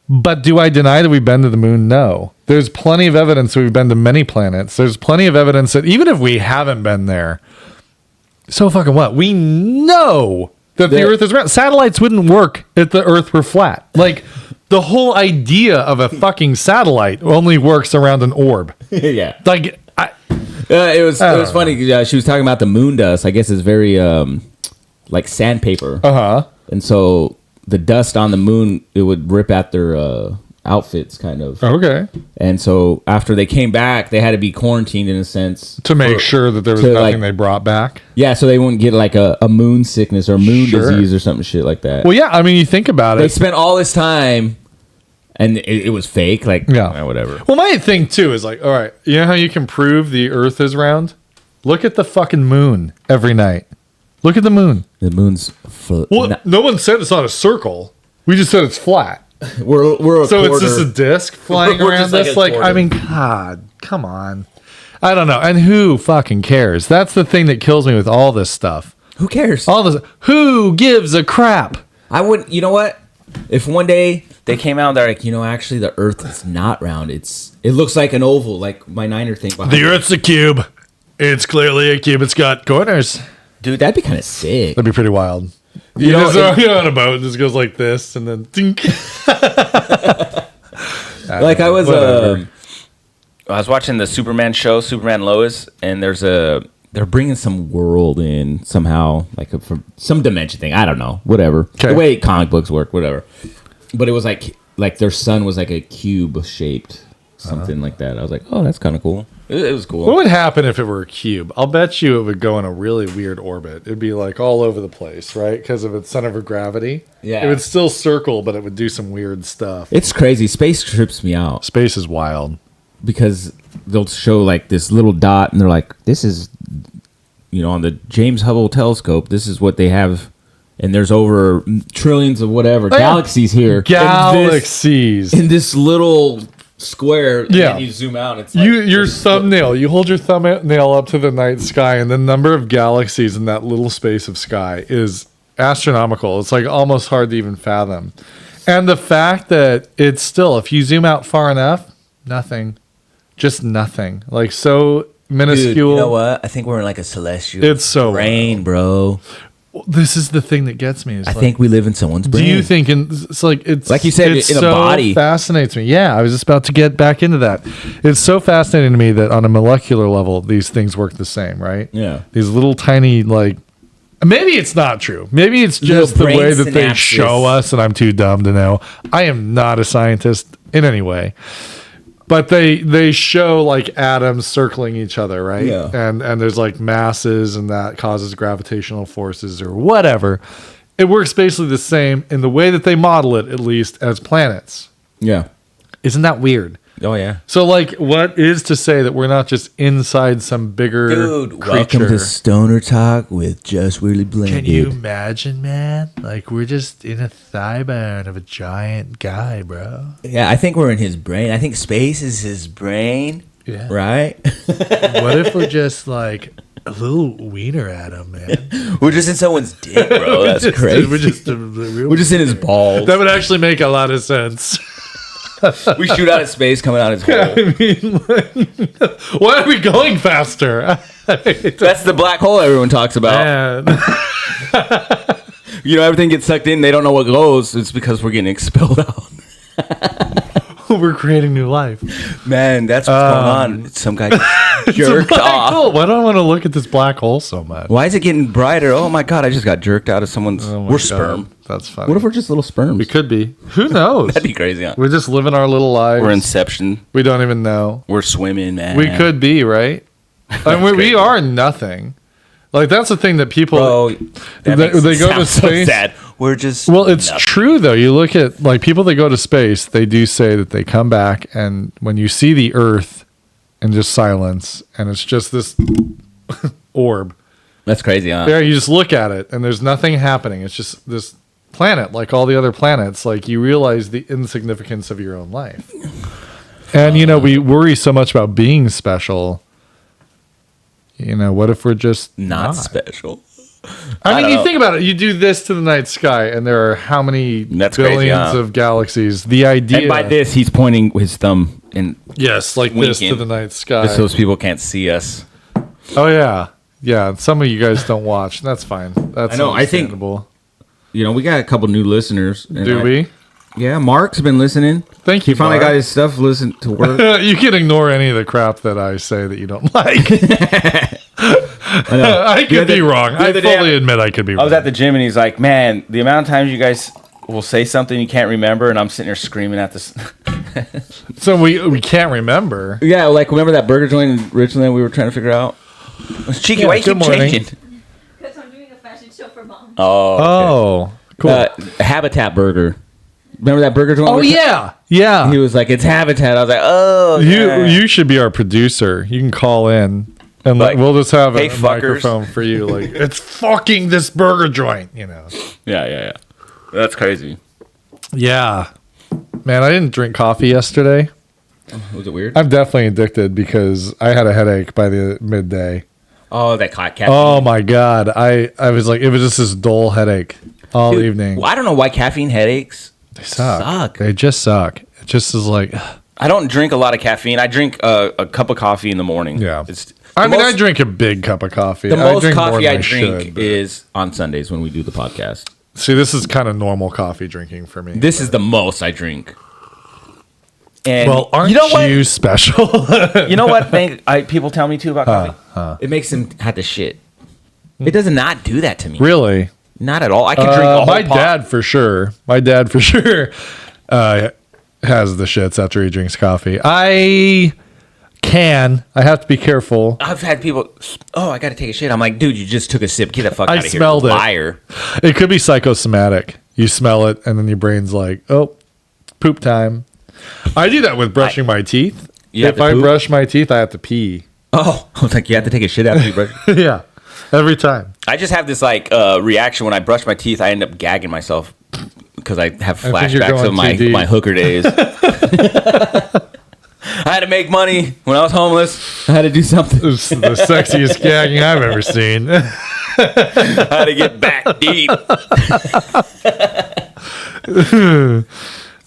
But do I deny that we've been to the moon? No. There's plenty of evidence that we've been to many planets. There's plenty of evidence that even if we haven't been there, so fucking what? We know that the Earth is round. Satellites wouldn't work if the Earth were flat. Like, the whole idea of a fucking satellite only works around an orb. Yeah. Like, it was funny. She was talking about the moon dust. I guess it's very like sandpaper. And so the dust on the moon, it would rip at their outfits, kind of. Okay. And so after they came back, they had to be quarantined in a sense to make sure that there was nothing they brought back. Yeah, so they wouldn't get like a moon sickness or moon disease or something shit like that. Well, yeah, I mean, you think about it. They spent all this time, and it was fake. Like, whatever. Well, my thing too is like, all right, you know how you can prove the Earth is round? Look at the fucking moon every night. Look at the moon. The moon's well, no one said it's not a circle. We just said it's flat. We're a so quarter. It's just a disc flying around us. Like, I mean, God, come on. I don't know. And who fucking cares? That's the thing that kills me with all this stuff. Who cares? All this. Who gives a crap? I would. You know what? If one day they came out and they're like, actually, the Earth is not round. It looks like an oval, like my Niner thing. The Earth's a cube. It's clearly a cube. It's got corners. Dude, that'd be kind of sick. That'd be pretty wild. You know, you're on a boat, it just goes like this, and then dink. Like I was watching the Superman show, Superman Lois, and they're bringing some world in somehow, like from some dimension thing. I don't know, whatever. Okay. The way comic books work, whatever. But it was like their sun was like a cube shaped, something like that. I was like, oh, that's kind of cool. It was cool. What would happen if it were a cube? I'll bet you it would go in a really weird orbit. It'd be like all over the place, right? Because of its center of gravity. Yeah. It would still circle, but it would do some weird stuff. It's crazy. Space trips me out. Space is wild. Because they'll show like this little dot and they're like, this is, on the James Hubble telescope, this is what they have and there's over trillions of whatever galaxies here. Galaxies in this little square. And then you zoom out. It's like your thumbnail. You hold your thumbnail up to the night sky, and the number of galaxies in that little space of sky is astronomical. It's like almost hard to even fathom. And the fact that it's still, if you zoom out far enough, nothing, just nothing. Like so minuscule. Dude, you know what? I think we're in like a celestial. It's so brain, bro. This is the thing that gets me. I think we live in someone's brain. Do you think it's like you said, in a body? Fascinates me. Yeah, I was just about to get back into that. It's so fascinating to me that on a molecular level, these things work the same, right? Yeah. These little tiny like. Maybe it's not true. Maybe it's just the way that they show us, and I'm too dumb to know. I am not a scientist in any way. But they show like atoms circling each other, right? Yeah. And there's like masses, and that causes gravitational forces or whatever. It works basically the same in the way that they model it, at least, as planets. Yeah. Isn't that weird? Oh, yeah. So, like, what is to say that we're not just inside some bigger creature? Welcome to Stoner Talk with Just Weirdly Blended. Can you imagine, man? Like, we're just in a thigh bone of a giant guy, bro. Yeah, I think we're in his brain. I think space is his brain. Yeah. Right? What if we're just, like, a little wiener atom, man? We're just in someone's dick, bro. That's crazy. We're just in his balls. That would actually make a lot of sense. We shoot out of space, coming out his hole. I mean, like, why are we going faster? That's the black hole everyone talks about. You know, everything gets sucked in. They don't know what goes. It's because we're getting expelled out. We're creating new life. Man, that's what's going on. Some guy jerked off. Hole. Why do I want to look at this black hole so much? Why is it getting brighter? Oh my God, I just got jerked out of someone's... we're sperm. That's funny. What if we're just little sperms? We could be. Who knows? That'd be crazy, huh? We're just living our little lives. We're Inception. We don't even know. We're swimming, man. We could be, right? I mean, we are nothing. Like, that's the thing that people... Bro, they go to space. So sad. We're just... Well, it's true, though. You look at, like, people that go to space, they do say that they come back, and when you see the Earth and just silence, and it's just this orb. That's crazy, huh? Yeah, you just look at it, and there's nothing happening. It's just this planet, like all the other planets. Like, you realize the insignificance of your own life. And, you know, we worry so much about being special. You know, what if we're just not special? I mean, you think about it. You do this to the night sky, and there are how many billions of galaxies? The idea... And by this, he's pointing his thumb and... Yes, like winking, this to the night sky. Just so those people can't see us. Oh, yeah. Yeah, some of you guys don't watch. That's fine. That's understandable. You know, we got a couple new listeners. Do we? Yeah, Mark's been listening. Thank you, He finally got his stuff listened to work. You can ignore any of the crap that I say that you don't like. I could be wrong. I fully admit I could be wrong. I was at the gym, and he's like, man, the amount of times you guys will say something you can't remember, and I'm sitting there screaming at this. So we can't remember? Yeah, like, remember that burger joint in Richland we were trying to figure out? Cheeky, why you keep changing? Because I'm doing a fashion show for Mom. Oh, cool. Habitat Burger. Remember that burger joint? Oh, yeah. Yeah. He was like, it's Habitat. I was like, oh, You should be our producer. You can call in, and like, we'll just have a microphone for you. Like, it's fucking this burger joint, you know. Yeah. That's crazy. Yeah. Man, I didn't drink coffee yesterday. Was it weird? I'm definitely addicted because I had a headache by the midday. Oh, that caffeine. Oh, my God. I was like, it was just this dull headache all evening. Well, I don't know why caffeine headaches... They suck. They just suck. It just is like... I don't drink a lot of caffeine. I drink a cup of coffee in the morning. Yeah. I drink a big cup of coffee. The most coffee I drink is on Sundays when we do the podcast. See, this is kind of normal coffee drinking for me. This is the most I drink. And well, aren't you special? You know what thing people tell me too about coffee? It makes them have to shit. It does not do that to me. Really? Not at all. I can drink a whole pot. My dad for sure has the shits after he drinks coffee. I have to be careful. I've had people, I got to take a shit. I'm like, dude, you just took a sip. Get the fuck out of here. I smelled it. Liar. It could be psychosomatic. You smell it, and then your brain's like, oh, poop time. I do that with brushing my teeth. If I brush my teeth, I have to pee. Oh, I was like, you have to take a shit after you brush. Yeah. Every time. I just have this like reaction when I brush my teeth. I end up gagging myself because I have I think you're flashbacks going of my too deep. my hooker days. I had to make money when I was homeless. I had to do something. It's the sexiest gagging I've ever seen. I had to get back deep.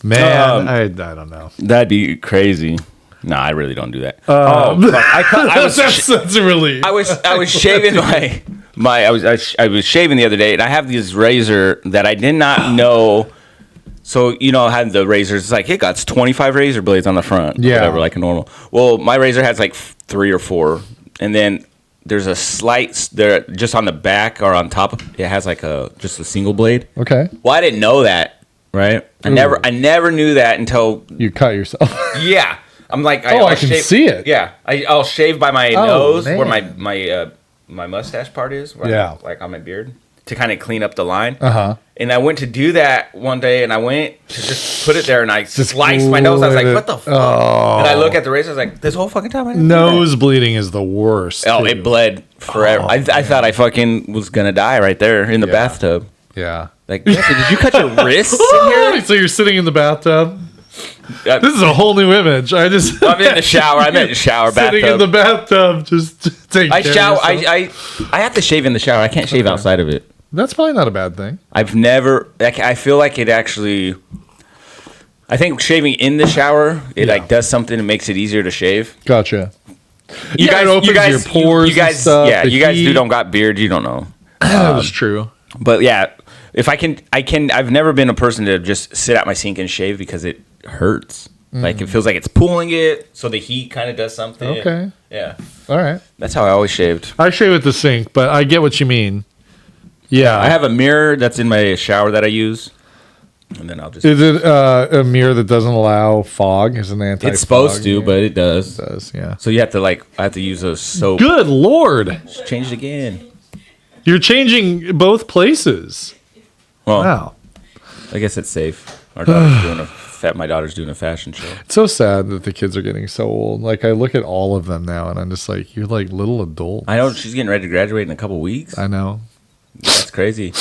Man, I don't know. That'd be crazy. No, I really don't do that. Fuck. I was That's a relief. I was shaving I was shaving the other day, and I have this razor that I did not know. So you know, I had the razors. It's like it got 25 razor blades on the front, Yeah. whatever, like a normal. Well, my razor has like 3 or 4, and then there's a slight there just on the back or on top. It has like just a single blade. Okay. Well, I didn't know that, right? I never knew that until You cut yourself. yeah. I'm like, I can see it. Yeah, I'll shave by my Oh, nose man. where my mustache part is. Yeah. like on my beard to kind of clean up the line. Uh-huh. And I went to do that one day, and I went to just put it there, and I sliced my nose. I was like, "What the fuck?" Oh. And I look at the razor. I was like, "This whole fucking time, I didn't do Nose bleeding is the worst. that." Oh, too. it bled forever. I thought I fucking was gonna die right there in the Yeah. bathtub. Yeah. Like, Jesse, did you cut your wrists in here? So you're sitting in the bathtub. This is a whole new image. I'm in the shower. I'm in the shower sitting bathtub. in the bathtub, just taking I care shower. of yourself. I have to shave in the shower. I can't shave outside of it. That's probably not a bad thing. I've never. I feel like it actually. I think shaving in the shower like does something that makes it easier to shave. Gotcha. You Yeah, it opens your pores You guys, and stuff, yeah, the you guys heat. do don't got beards. You don't know. That's true. But yeah, if I can. I've never been a person to just sit at my sink and shave because it hurts. Like it feels like it's pulling it, so the heat kind of does something. Okay. Yeah, All right. that's how I always shaved. I shave at the sink, but I get what you mean. Yeah. I have a mirror that's in my shower that I use, and then I'll just. Is it a mirror that doesn't allow fog? Is an anti? It's supposed to, but it does. it does. Yeah. So you have to I have to use a soap. Good Lord! Change it again. You're changing both places. Well, Wow. I guess it's safe. My daughter's doing a fashion show. It's so sad that the kids are getting so old. Like I look at all of them now, and I'm just like, you're like little adults. I know she's getting ready to graduate in a couple weeks. I know. That's crazy.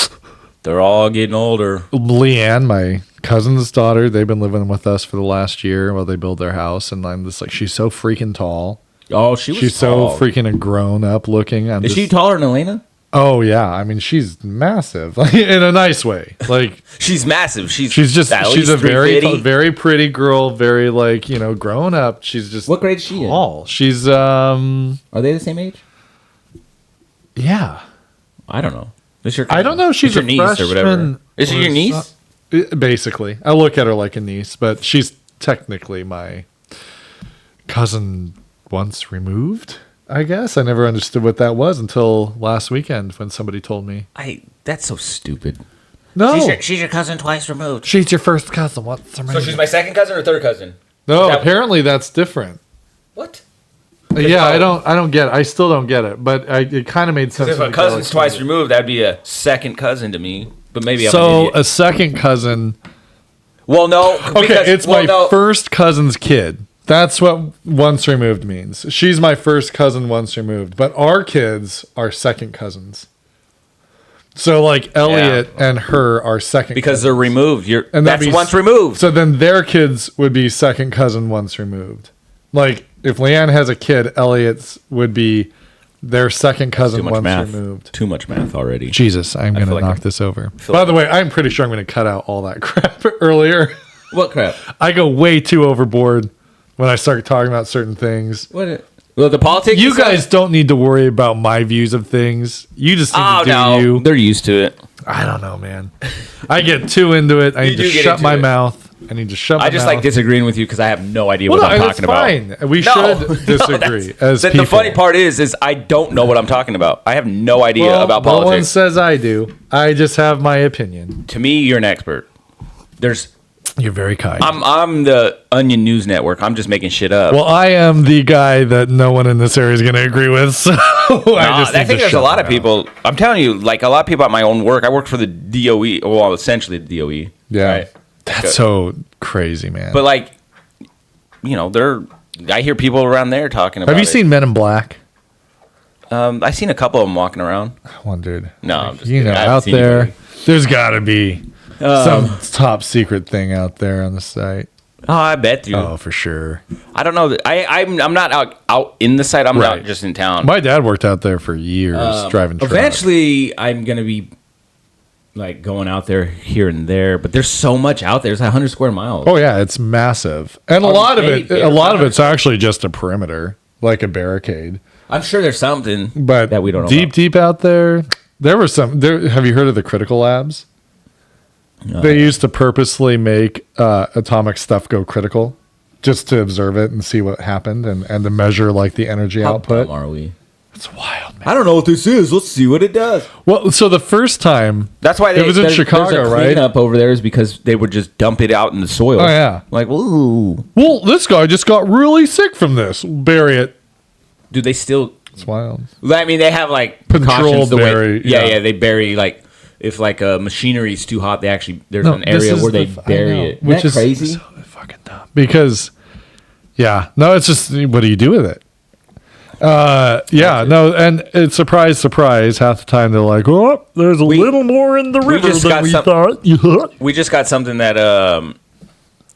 They're all getting older. Leanne, my cousin's daughter, they've been living with us for the last year while they build their house, and I'm just like, she's so freaking tall. Oh, she's so freaking grown up looking. Is she taller than Elena? Oh yeah, I mean she's massive, like, in a nice way. Like She's massive. She's she's at a least very 350. very pretty girl, very grown up. She's just What grade is she in? tall. She's Are they the same age? yeah. I don't know. Is your I don't know if she's your a niece or whatever. freshman Is she your or niece? Basically, I look at her like a niece, but she's technically my cousin once removed. I guess I never understood what that was until last weekend when somebody told me. That's so stupid. No, She's your cousin twice removed. she's your first cousin once removed. So she's my second cousin or third cousin? No, that- apparently that's different. What? Yeah, I don't get it. I still don't get it, but it kind of made sense. If when a you cousin's go twice like- removed, that'd be a second cousin to me. But maybe I'm an So idiot. a second cousin. Well, no. Okay, it's my first cousin's kid. That's what once removed means. She's my first cousin once removed, but our kids are second cousins. So like Elliot and her are second because cousins. they're removed. And that'd That's be once removed. So then their kids would be second cousin once removed. Like if Leanne has a kid, Elliot's would be their second cousin Too much once math. removed. Too much math already. Jesus, I'm going to like knock I'm- this over. feel By like the way, I'm pretty sure I'm going to cut out all that crap earlier. What crap? I go way too overboard when I start talking about certain things. What? Well, the politics. You guys don't need to worry about my views of things. You just need Oh to do no, you. they're used to it. I don't know, man. I get too into it. I You need to do get shut into my it. mouth. I need to shut my mouth. I just like disagreeing with you because I have no idea Well, what I'm no, that's talking about. fine. We No. should disagree as The people. funny part is I don't know what I'm talking about. I have no idea Well, about no one politics. says I do. I just have my opinion. To me, you're an expert. You're very kind. I'm the Onion News Network. I'm just making shit up. Well, I am the guy that no one in this area is going to agree with. So I I think there's a lot of people. I'm telling you, like a lot of people at my own work. I work for the DOE. Well, essentially the DOE. Yeah, right? that's so crazy, man. But like, I hear people around there talking about. have you it. seen Men in Black? I seen a couple of them walking around. I wondered. No, I'm just you kidding. know, I haven't out seen there, anybody. there's got to be some top secret thing out there on the site. Oh, I bet you. Oh, for sure. I don't know. I'm not out in the site. I'm Right. not just in town. My dad worked out there for years driving trucks. Eventually, I'm gonna be like going out there here and there, but there's so much out there. It's 100 square miles. Oh yeah, it's massive, and a lot of it's actually just a perimeter, like a barricade. I'm sure there's something, But that we don't know. deep out there, there were some. There, have you heard of the critical labs? They used to purposely make atomic stuff go critical, just to observe it and see what happened, and to measure like the energy How output. dumb are we? It's wild, man. I don't know what this is. Let's see what it does. Well, so the first time, That's why it was in there's Chicago, a right? cleanup over there is because they would just dump it out in the soil. Oh, yeah. Like, ooh, well, this guy just got really sick from this. Bury it. do they still? It's wild. I mean, they have like Controlled precautions the way- bury, Yeah, yeah. they bury like if like machinery is too hot, they actually there's No, an this area is where they I bury know, it. which Isn't that is crazy? so fucking dumb. Because, yeah, no, it's just what do you do with it? Yeah, no, and it's surprise. Half the time they're like, "Oh, there's a little more in the river just than got we some- thought." We just got something that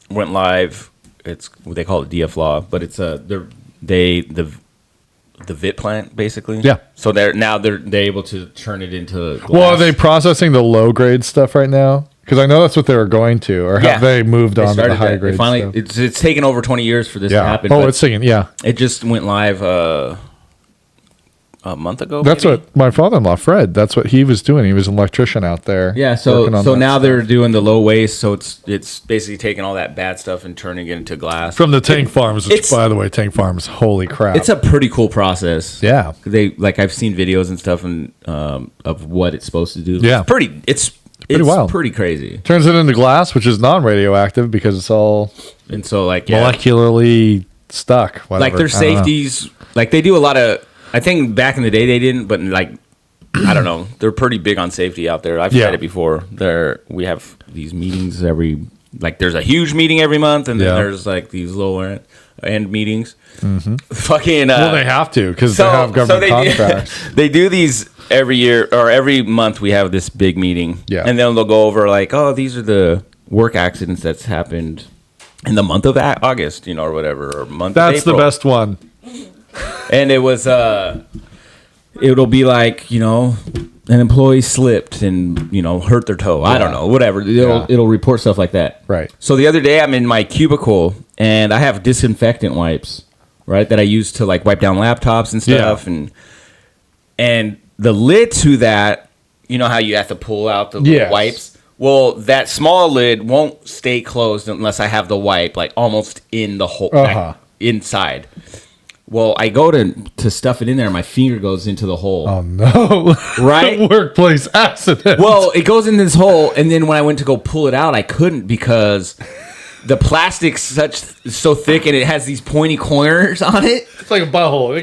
went live. It's they call it DFLAW, but it's the VIT plant basically. Yeah. So they're able to turn it into glass. Well, are they processing the low grade stuff right now? Because I know that's what they were going to, or have they moved on to the started high that. grade Finally, stuff? it's taken over 20 years for this to Yeah. happen. Oh, but it's taking. Yeah, it just went live a month ago. that's maybe? what my father-in-law Fred. That's what he was doing. He was an electrician out there. Yeah, working on so that now stuff. they're doing the low waste, so it's basically taking all that bad stuff and turning it into glass. from the tank farms. Which, it's- by the way, tank farms. Holy crap! It's a pretty cool process. Yeah. They like I've seen videos and stuff and of what it's supposed to do. Yeah. It's pretty wild. pretty crazy. Turns it into glass, which is non-radioactive because it's all And so like yeah, molecularly stuck. Whatever. like there's I don't know. safeties. Like they do a lot of. I think back in the day they didn't, but like I don't know. They're pretty big on safety out there. I've Yeah. said it before. We have these meetings there's a huge meeting every month, and then Yeah. there's like these lower end meetings. Fucking. Well, they have to because they have government contracts. They do these every year or every month. We have this big meeting, Yeah. and then they'll go over like, oh, these are the work accidents that's happened in the month of August, or whatever, or month. That's of April. the best one. And it was it'll be like an employee slipped and hurt their toe. I don't know, whatever. It'll report stuff like that. Right. So the other day I'm in my cubicle and I have disinfectant wipes, right, that I use to like wipe down laptops and stuff, and the lid to that, how you have to pull out the little Yes. wipes. Well, that small lid won't stay closed unless I have the wipe like almost in the hole, like, inside. Well, I go to stuff it in there, and my finger goes into the hole. Oh no! Right? Workplace accident. Well, it goes in this hole, and then when I went to go pull it out, I couldn't because the plastic's so thick, and it has these pointy corners on it. it's like a butthole.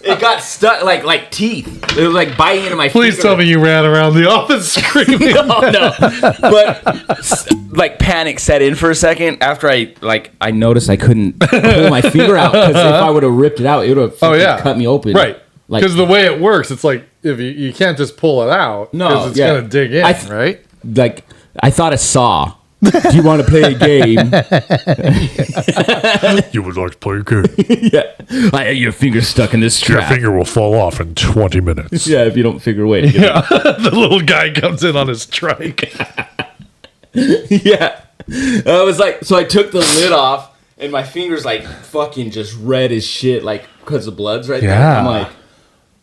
It got stuck like teeth. It was like biting into my Please finger. tell me you ran around the office screaming. No. But like panic set in for a second after I noticed I couldn't pull my finger out because if I would have ripped it out, it would have cut me open. Right. Like Because the way it works, it's like if you can't just pull it out. No, because it's yeah. gonna dig in, right? like I thought a saw. Do you want to play a game? You would like to play a game. Yeah. Your finger's stuck in this trap. finger will fall off in 20 minutes. Yeah, if you don't figure a way to get Yeah, the little guy comes in on his trike. Yeah. I was like, so I took the lid off, and my finger's like fucking just red as shit, like because the blood's right there. Yeah. I'm like,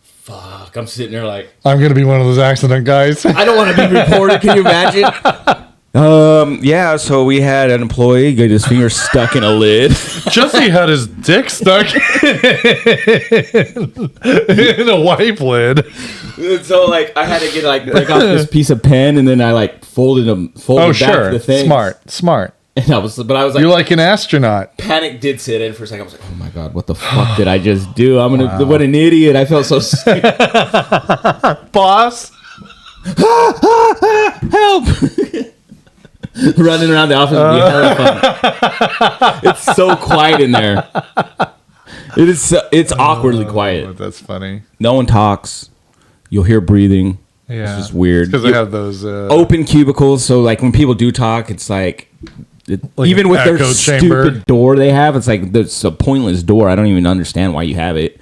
fuck. I'm sitting there like, I'm gonna be one of those accident guys. I don't want to be reported. Can you imagine? Yeah. So we had an employee get his finger stuck in a lid. Jesse had his dick stuck in a wipe lid. And so like I had to break off this piece of pen, and then I folded back the thing. Smart. And I was like, You're like an astronaut. panic did sit in for a second. I was like, oh my god, what the fuck did I just do? What an idiot! I felt so sick. Boss. Help! Running around the office would be hella fun. It's so quiet in there. It's awkwardly quiet. That's funny. No one talks. You'll hear breathing. Yeah, it's just weird. Because they have those open cubicles, so like when people do talk, it's like even an with their echo stupid chamber. door they have, it's like it's a pointless door. I don't even understand why you have it.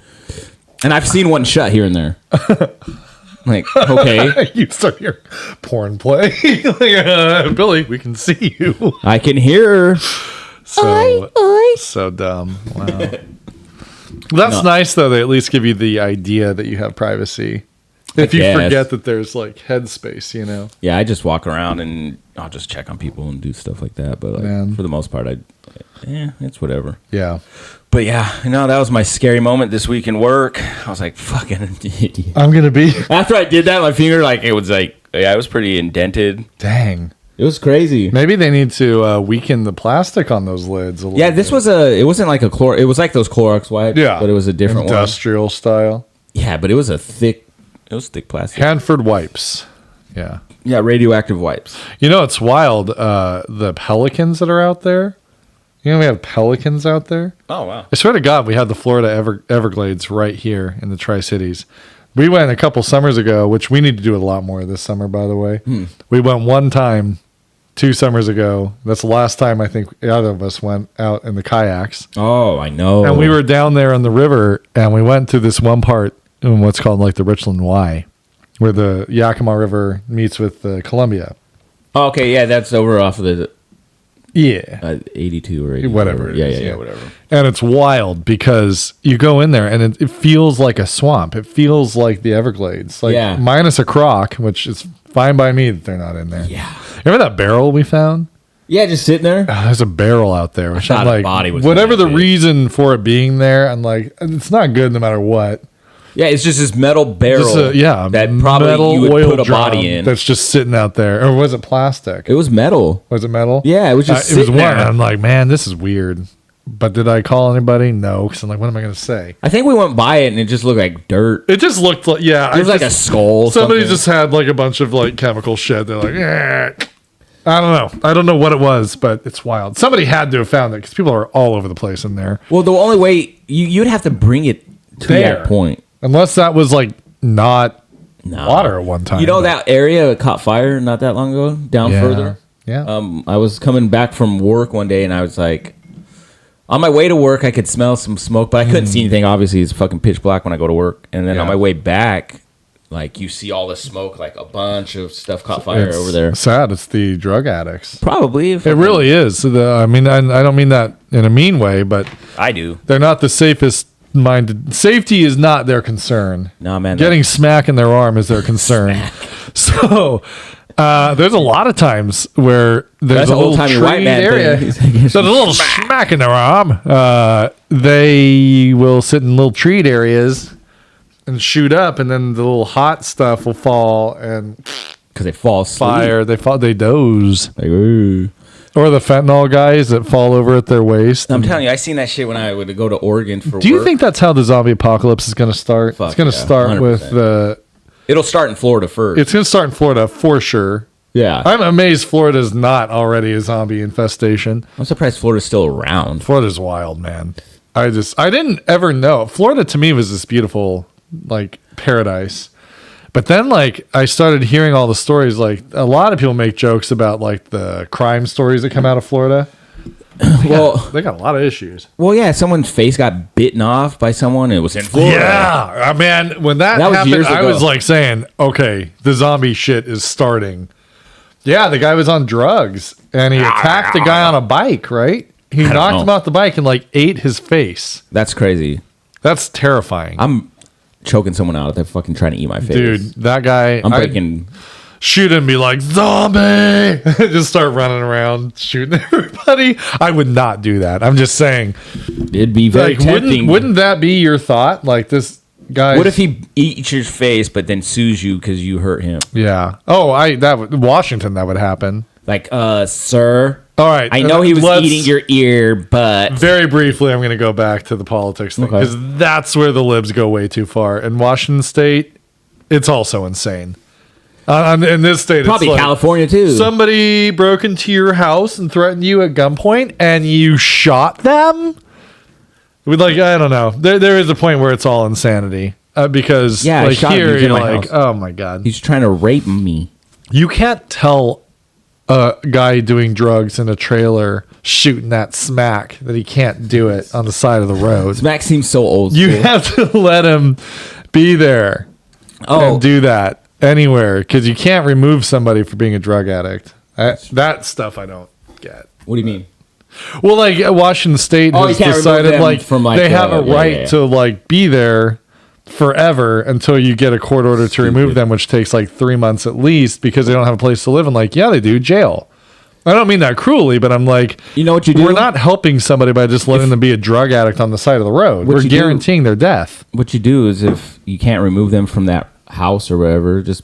And I've seen one shut here and there. Like, okay, you start your porn play, Billy. We can see you. I can hear. So dumb. Wow. That's nice though. They at least give you the idea that you have privacy. If you forget that there's like headspace, Yeah, I just walk around and I'll just check on people and do stuff like that. But like, for the most part, it's whatever. Yeah. But yeah, that was my scary moment this week in work. I was like, fucking idiot. I'm going to be. After I did that, my finger, it was pretty indented. Dang. It was crazy. Maybe they need to weaken the plastic on those lids a little bit. This was it wasn't like it was like those Clorox wipes. Yeah. But it was a different Industrial style. Yeah, but it was thick plastic. Hanford wipes. Yeah. Yeah, radioactive wipes. It's wild. The pelicans that are out there. We have pelicans out there. Oh, wow. I swear to God, we have the Florida Everglades right here in the Tri-Cities. We went a couple summers ago, which we need to do a lot more this summer, by the way. We went one time 2 summers ago. That's the last time I think either of us went out in the kayaks. Oh, I know. And we were down there on the river, and we went to this one part in what's called like the Richland Y, where the Yakima River meets with the Columbia. Oh, okay, yeah, that's over off of the 82 or 80. Whatever. Yeah, whatever. And it's wild because you go in there and it feels like a swamp. It feels like the Everglades. Minus a croc, which is fine by me that they're not in there. Yeah. Remember that barrel we found? Yeah, just sitting there. There's a barrel out there. Which I'm like, body was whatever the reason for it being there, I'm like, it's not good no matter what. Yeah, it's just this metal barrel. That probably metal you would oil put a body in. That's just sitting out there. Or was it plastic? It was metal. Was it metal? Yeah, it was just it was sitting there. I'm like, man, this is weird. But did I call anybody? No, because I'm like, what am I going to say? I think we went by it and it just looked like dirt. It just looked like, it was like a skull. Somebody just had like a bunch of like chemical shit. They're like, I don't know. I don't know what it was, but it's wild. Somebody had to have found it because people are all over the place in there. Well, the only way you'd have to bring it to that point. Unless that was like not water at one time. That area caught fire not that long ago, down further. Yeah. I was coming back from work one day and I was like, on my way to work, I could smell some smoke, but I couldn't see anything. Obviously, it's fucking pitch black when I go to work. And then on my way back, like you see all the smoke, like a bunch of stuff caught fire over there. Sad. It's the drug addicts. Probably. It really is. I don't mean that in a mean way, but I do. They're not the safest minded. Safety is not their concern. Nah, man. Getting smack in their arm is their concern. So there's a lot of times where there's a little treed area. There's a little smack in their arm. They will sit in little treed areas and shoot up, and then the little hot stuff will fall and because they fall asleep. Fire. They doze. Like, ooh. Or the fentanyl guys that fall over at their waist. I'm telling you, I seen that shit when I would go to Oregon for work. Do you think that's how the zombie apocalypse is going to start? Fuck it's going to start 100%. with the... It'll start in Florida first. It's going to start in Florida for sure. Yeah. I'm amazed Florida's not already a zombie infestation. I'm surprised Florida's still around. Florida's wild, man. I didn't ever know. Florida to me was this beautiful, like, paradise. But then, like, I started hearing all the stories. Like, a lot of people make jokes about, like, the crime stories that come out of Florida. They got a lot of issues. Well, yeah, someone's face got bitten off by someone. It was in Florida. Yeah, man, when that happened, I was like saying, okay, the zombie shit is starting. Yeah, the guy was on drugs, and he attacked the guy on a bike, right? He knocked him off the bike and, like, ate his face. That's crazy. That's terrifying. I'm choking someone out if they're fucking trying to eat my face. Dude, that guy... I'm breaking... Shoot him and be like, zombie! Just start running around shooting everybody. I would not do that. I'm just saying. It'd be very tempting. Wouldn't that be your thought? Like, this guy... What if he eats your face but then sues you because you hurt him? Yeah. Oh, Washington, that would happen. Like, sir... All right. I know he was eating your ear, but... Very briefly, I'm going to go back to the politics thing. Because that's where the libs go way too far. In Washington State, it's also insane. In this state, probably it's like California, too. Somebody broke into your house and threatened you at gunpoint, and you shot them? I don't know. There is a point where it's all insanity because like shot him. here He's in you're my like, house. oh my god, He's trying to rape me. you can't tell a guy doing drugs in a trailer shooting that smack that he can't do it on the side of the road. Smack seems so old You school. have to let him be there and do that anywhere because you can't remove somebody for being a drug addict. That stuff I don't get. What do you mean? Well, like Washington State Oh, you has can't remove decided them like from, like, they have a yeah, right yeah. to like be there forever until you get a court order to remove them, which takes like 3 months at least because they don't have a place to live. And like, yeah, they do, jail. I don't mean that cruelly, but I'm like, You know what you do? we're not helping somebody by just letting them be a drug addict on the side of the road. What We're you do- guaranteeing their death. What you do is if you can't remove them from that house or whatever, just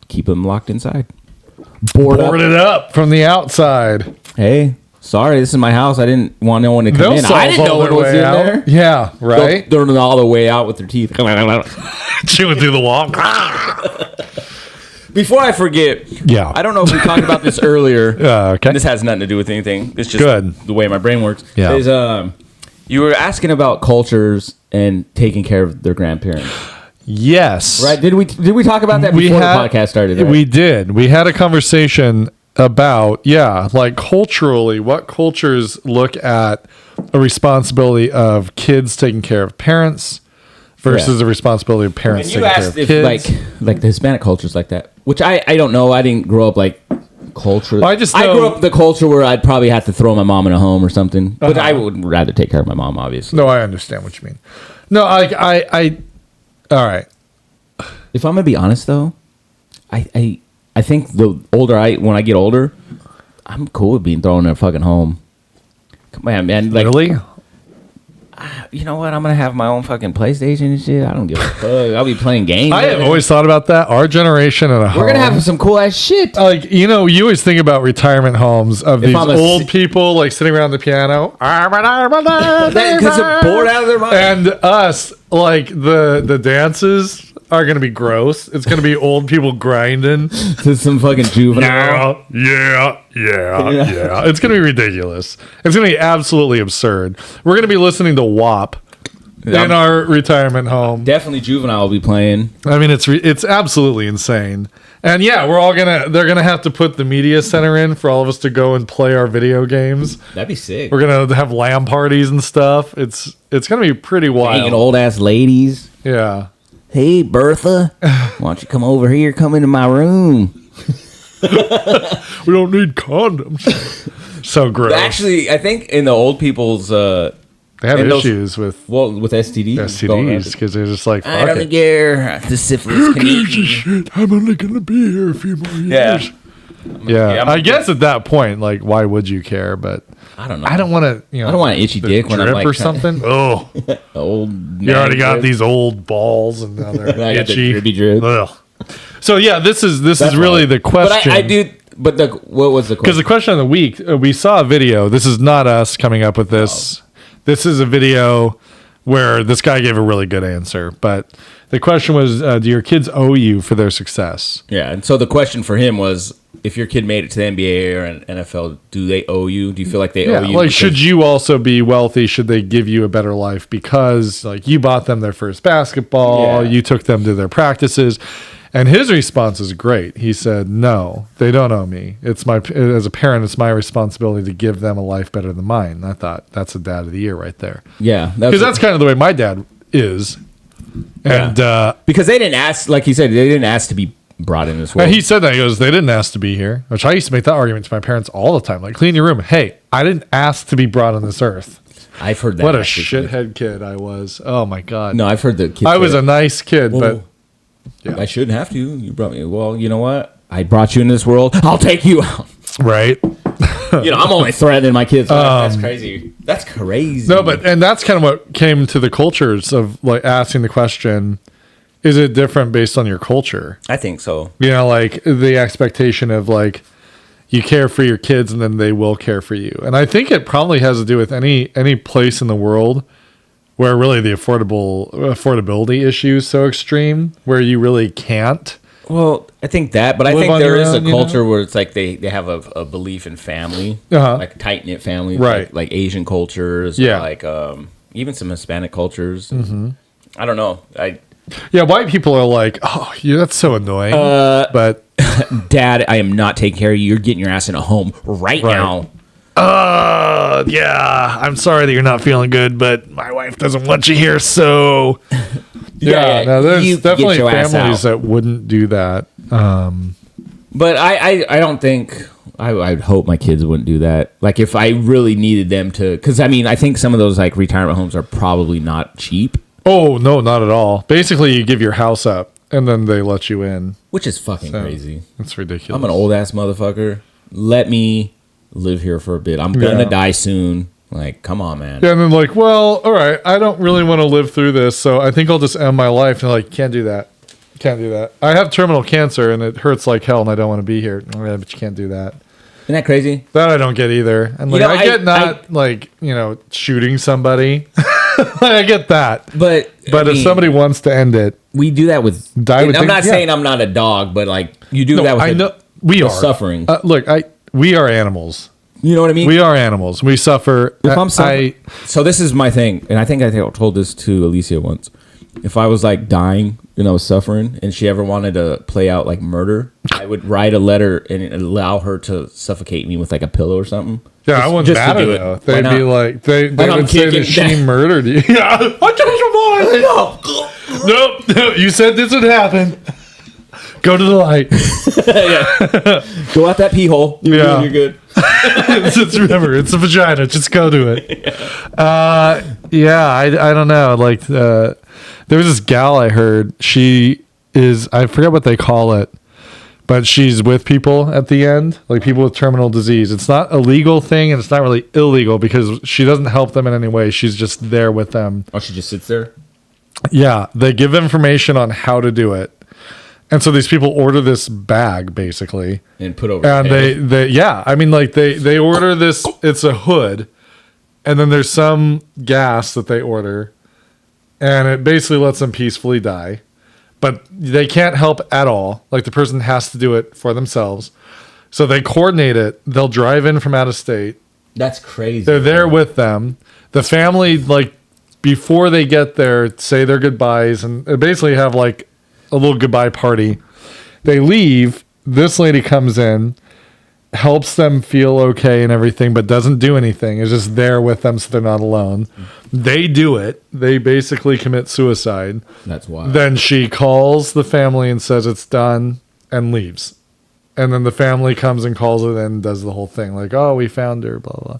keep them locked inside. Board Board it up from the outside. Hey, sorry, this is my house. I didn't want no one to come They'll in. I solve didn't know all what their was way in out. there. Yeah, right. They're all the way out with their teeth. Chewing through the wall. Before I forget, Yeah. I don't know if we talked about this earlier. Okay. This has nothing to do with anything. It's just Good. the way my brain works. Yeah. Is you were asking about cultures and taking care of their grandparents, Yes. right? Did we talk about that before the podcast started? Right? We did. We had a conversation about, like culturally, what cultures look at a responsibility of kids taking care of parents versus the responsibility of parents And you taking care asked of if kids. like the Hispanic cultures like that, which I don't know. I didn't grow up like culture. Well, I just I know- grew up the culture where I'd probably have to throw my mom in a home or something, but I would rather take care of my mom, obviously. No, I understand what you mean. No, I all right. If I'm gonna be honest though, I think when I get older, I'm cool with being thrown in a fucking home. Come on, man. Like, Really? you know what? I'm gonna have my own fucking PlayStation and shit. I don't give a fuck. I'll be playing games. I have always thought about that. Our generation and a home. We're gonna have some cool ass shit. like, you always think about retirement homes of If these I'm a old si- people like sitting around the piano. Because they're bored out of their mind. And us, like the dances are gonna be gross. It's gonna be old people grinding. To some fucking juvenile. Yeah. It's gonna be ridiculous. It's gonna be absolutely absurd. We're gonna be listening to WAP in our retirement home. Definitely juvenile will be playing. I mean, it's absolutely insane. And yeah, they're gonna have to put the media center in for all of us to go and play our video games. That'd be sick. We're gonna have LAN parties and stuff. It's gonna be pretty wild. Hanging old ass ladies. Yeah. Hey Bertha, why don't you come over here? Come into my room. We don't need condoms. So gross. Actually, I think in the old people's they have and those- issues with with STDs. STDs because they're just like, I fuck don't it. care. The syphilis can eat me. Shit, I'm only gonna be here a few more Yeah. years. Yeah, I'm I a- guess at that point, like, why would you care? But I don't know. I don't want to. I don't want an itchy the dick when I'm drip like or trying- something. Oh, old. you already got these old balls and now they're I got the itchy. drippy drip. Ugh. So yeah, this is That's really right. the question. But I do. But what was the Because question? the question of the week, we saw a video. This is not us coming up with this. This is a video where this guy gave a really good answer. But the question was, do your kids owe you for their success? Yeah, and so the question for him was, if your kid made it to the NBA or an NFL, do they owe you? Do you feel like they Yeah, owe you? like because- should you also be wealthy? Should they give you a better life because like you bought them their first basketball, Yeah. you took them to their practices? And his response is great. He said, "No, they don't owe me. It's as a parent, it's my responsibility to give them a life better than mine." And I thought that's a dad of the year right there, Yeah, because that's kind of the way my dad is. And because they didn't ask. Like he said, they didn't ask to be brought in this world. and he said that he goes, "They didn't ask to be here," which I used to make that argument to my parents all the time. Like, clean your room. Hey, I didn't ask to be brought on this earth. I've heard that. What a actually. shithead kid I was. Oh my god. No, I've heard the kids. I was say a nice kid, Whoa. but yeah. I shouldn't have to. You brought me. Well, you know what? I brought you in this world. I'll take you out. right. I'm only threatening my kids. That's crazy. That's crazy. No, and that's kind of what came to the cultures of like asking the question: is it different based on your culture? I think so. Like the expectation of like you care for your kids and then they will care for you. And I think it probably has to do with any place in the world where really the affordability issue is so extreme where you really can't. Well, I think that, but I Live think on there your is a own, culture where it's like they have a belief in family, Uh-huh. like tight knit family, Right. Like Asian cultures, Yeah. like even some Hispanic cultures. I don't know. Yeah, white people are like, oh, yeah, that's so annoying. But Dad, I am not taking care of you. You're getting your ass in a home right now. yeah, I'm sorry that you're not feeling good, but my wife doesn't want you here, so Yeah, no, there's you definitely get your ass families out. that wouldn't do that. But I don't think I'd hope my kids wouldn't do that. Like if I really needed them to, because I mean I think some of those like retirement homes are probably not cheap, Oh no, not at all. Basically, you give your house up, and then they let you in. which is fucking crazy. It's ridiculous. I'm an old ass motherfucker. Let me live here for a bit. I'm gonna Yeah. die soon. Like, come on, man. Yeah, and then like, well, all right, I don't really want to live through this, so I think I'll just end my life. And like, can't do that. Can't do that. I have terminal cancer, and it hurts like hell, and I don't want to be here. Yeah, but you can't do that. Isn't that crazy? That I don't get either. And like, You know, I get not like shooting somebody. I get that. But But I if mean, somebody wants to end it, we do that with. Die with I'm not things- yeah. saying I'm not a dog, but like you do that with. I know we the are suffering. Look, we are animals. You know what I mean? We are animals. We suffer. If I'm suffering, so this is my thing, and I think I told this to Alicia once. If I was like dying and I was suffering, and she ever wanted to play out like murder, I would write a letter and allow her to suffocate me with like a pillow or something. Yeah, I wouldn't just to matter do it. though. Why They'd be not? like, they I'm would say that kicking she that. murdered you. Yeah, I changed your mind. Nope, you said this would happen. Go to the light. Go out that pee hole. Yeah. You're good. Just remember, it's a vagina. Just go to it. Yeah, I don't know. Like, there was this gal I heard. She is, I forget what they call it, but she's with people at the end, like people with terminal disease. It's not a legal thing, and it's not really illegal because she doesn't help them in any way. She's just there with them. Oh, she just sits there. Yeah, they give information on how to do it. And so these people order this bag basically, And put over. and your head. they yeah, I mean like they order this. It's a hood, and then there's some gas that they order, and it basically lets them peacefully die, but they can't help at all. Like the person has to do it for themselves, so they coordinate it. They'll drive in from out of state. That's crazy. They're there with them. The family, like before they get there, say their goodbyes, and they basically have like a little goodbye party. They leave. This lady comes in, helps them feel okay and everything, but doesn't do anything. Is just there with them so they're not alone. They do it. They basically commit suicide. That's why. Then she calls the family and says it's done and leaves. And then the family comes and calls it and does the whole thing. Like, oh, we found her, blah, blah.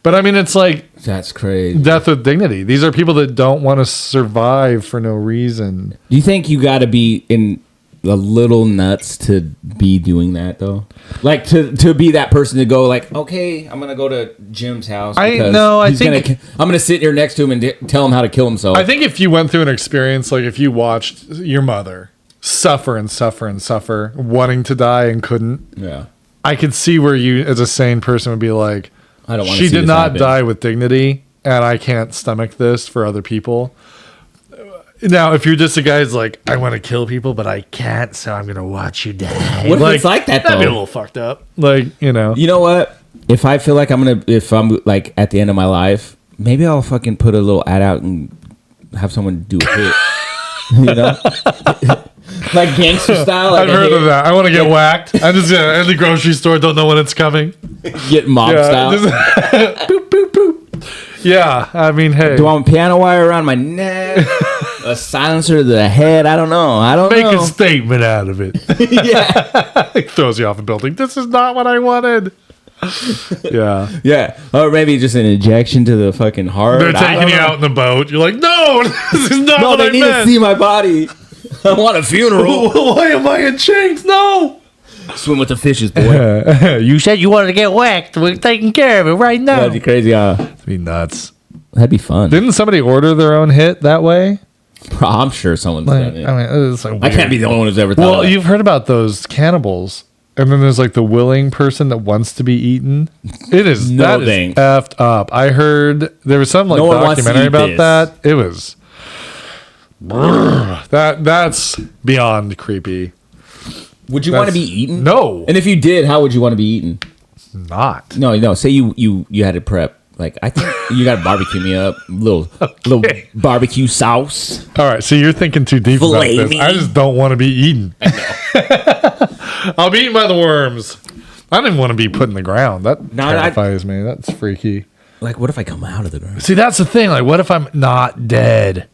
But I mean, it's like That's crazy. death with dignity. These are people that don't want to survive for no reason. Do you think you got to be in a little nuts to be doing that though? Like to be that person to go like, okay, I'm gonna go to Jim's house. because I he's think- I'm gonna sit here next to him and tell him how to kill himself. I think if you went through an experience, like if you watched your mother suffer and suffer and suffer, wanting to die and couldn't, yeah, I could see where you, as a sane person, would be like, I don't want. she did not die with dignity, and I can't stomach this for other people. Now, if you're just a guy who's like, I want to kill people, but I can't, so I'm gonna watch you die. What if it's like that That'd be a though? little fucked up. Like, you know. You know what? If I feel like if I'm like at the end of my life, maybe I'll fucking put a little ad out and have someone do a hit. You know, like gangster style. Like I've heard of that. I want to get whacked. I just at the grocery store, don't know when it's coming. Get mob style. boop, boop, boop. Yeah, I mean, hey, Do I want piano wire around my neck? A silencer to the head? I don't know. make a statement out of it. Yeah. It throws you off a building. This is not what I wanted. Yeah, Yeah. Or maybe just an injection to the fucking heart. they're I taking don't you know. out in the boat. You're like, no, this is not No, what they I need meant. to see my body. I want a funeral. Why am I in chains? No. Swim with the fishes, boy. You said you wanted to get whacked. We're taking care of it right now. That'd be crazy. That'd be nuts. That'd be fun. Didn't somebody order their own hit that way? I'm sure someone's Like, done it. I mean, it's like I can't weird. be the only one who's ever thought Well, of that. you've heard about those cannibals, and then there's like the willing person that wants to be eaten. It is No that is thing. effed up. I heard there was some like No one wants to documentary eat about this. that. It was that's beyond creepy. Would you want to be That's- eaten? No, And if you did, how would you want to be eaten? not. No. Say you had to prep Like, I think you got to barbecue me up. Little barbecue sauce. All right, so you're thinking too deep about Fillet this. me. I just don't want to be eaten. I'll be eaten by the worms. I didn't want to be put in the ground. That terrifies me. That's freaky. Like, what if I come out of the ground? See, that's the thing. Like, what if I'm not dead?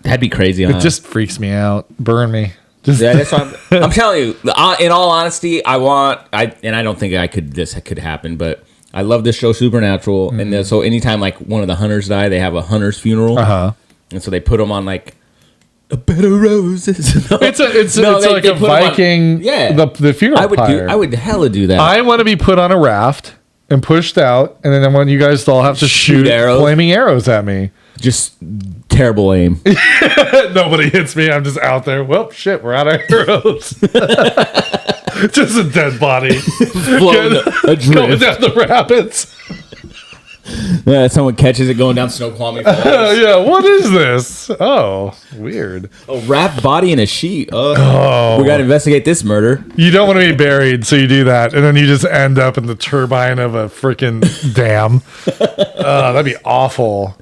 That'd be crazy, huh? It just freaks me out. Burn me. Just Yeah, that's what I'm telling you. In all honesty, I don't think this could happen, but I love this show, Supernatural, and then, so anytime like one of the hunters die, they have a hunter's funeral, and so they put them on like a bed of roses. It's like a Viking. The funeral pyre. I would hella do that. I want to be put on a raft and pushed out, and then I want you guys to all have to shoot flaming arrows at me. Just terrible aim. Nobody hits me. I'm just out there. Well, shit, we're out of arrows. Just a dead body going down the rapids. Yeah, someone catches it going down Snoqualmie Falls. Yeah, what is this? Oh, weird. A wrapped body in a sheet. Oh, we got to investigate this murder. You don't want to be buried, so you do that, and then you just end up in the turbine of a freaking dam. That'd be awful.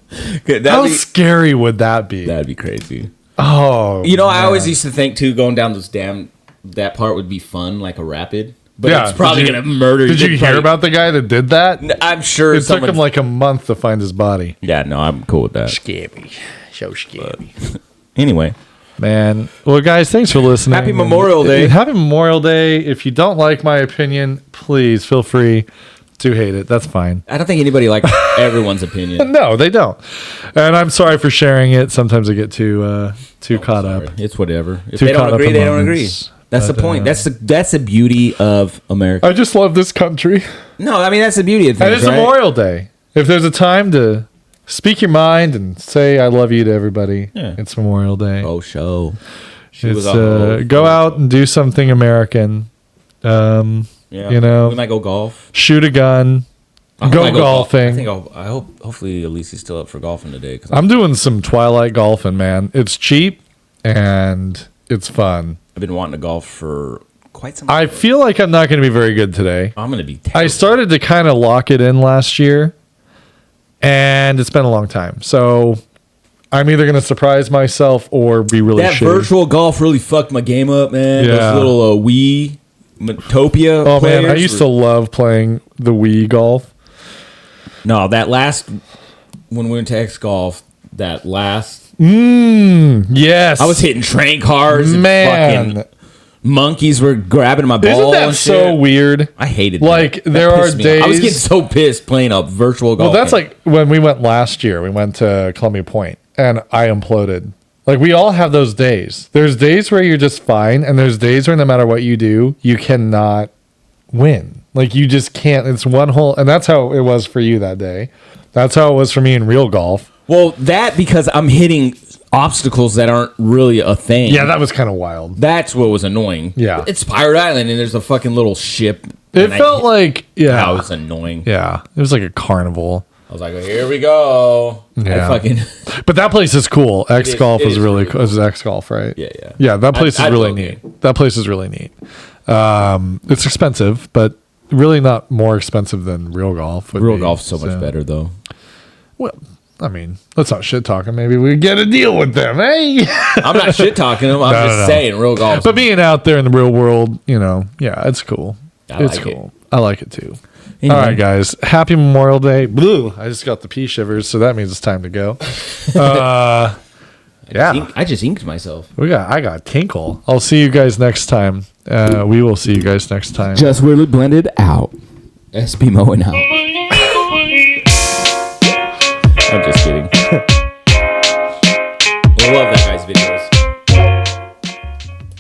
How scary would that be? That'd be crazy. Oh, you know, man. I always used to think too, going down this dam, that part would be fun, like a rapid. But it's probably going to murder you. Did you hear about the guy that did that? I'm sure it took him like a month to find his body. Yeah, no, I'm cool with that. Scary. So scary. Anyway. Man. Well, guys, thanks for listening. Happy Memorial Day. Happy Memorial Day. If you don't like my opinion, please feel free to hate it. That's fine. I don't think anybody likes everyone's opinion. No, they don't. And I'm sorry for sharing it. Sometimes I get too caught up. It's whatever. If they don't agree, they don't agree. That's the point. That's the beauty of America. I just love this country. No, I mean, that's the beauty of things, and it's Memorial Day. If there's a time to speak your mind and say I love you to everybody, it's Memorial Day. Oh, show. Go out and do something American. You know, we might go golf. Shoot a gun. Go golfing. I hope. Hopefully, Elise's still up for golfing today. I'm doing some twilight golfing, man. It's cheap and it's fun. I've been wanting to golf for quite some time. I feel like I'm not going to be very good today. I'm going to be terrible. I started to kind of lock it in last year, and it's been a long time. So I'm either going to surprise myself or be really shitty. That virtual golf really fucked my game up, man. Yeah. Those little Wii Metopia Oh, man, I used to love playing the Wii golf. No, that last, when we went to X Golf, that last... yes. I was hitting train cars. Man. And fucking monkeys were grabbing my ball. Isn't that and so shit. Weird? I hated like, that. There are days... I was getting so pissed playing a virtual golf. Well, that's like when we went last year. We went to Columbia Point, and I imploded. Like, we all have those days. There's days where you're just fine, and there's days where no matter what you do, you cannot win. Like, you just can't. It's one hole, and that's how it was for you that day. That's how it was for me in real golf. Well, that because I'm hitting obstacles that aren't really a thing. Yeah, that was kind of wild. That's what was annoying. Yeah. It's Pirate Island, and there's a fucking little ship. It felt like, that was annoying. Yeah, it was like a carnival. I was like, here we go. Yeah. But that place is cool. X Golf is really cool. It's X Golf, right? Yeah, yeah. Yeah, that place is really neat. That place is really neat. It's expensive, but really not more expensive than real golf. Real golf's so much better, though. Well, I mean, let's not shit talking. Maybe we get a deal with them, hey? I'm not shit talking them. I'm just saying real golf. But being out there in the real world, you know, yeah, it's cool. It's cool. I like it too. Anyway. All right, guys. Happy Memorial Day. Blue. I just got the pea shivers, so that means it's time to go. I just inked myself. I got tinkle. I'll see you guys next time. We will see you guys next time. Just really blended out. SB mowing out. I'm just kidding.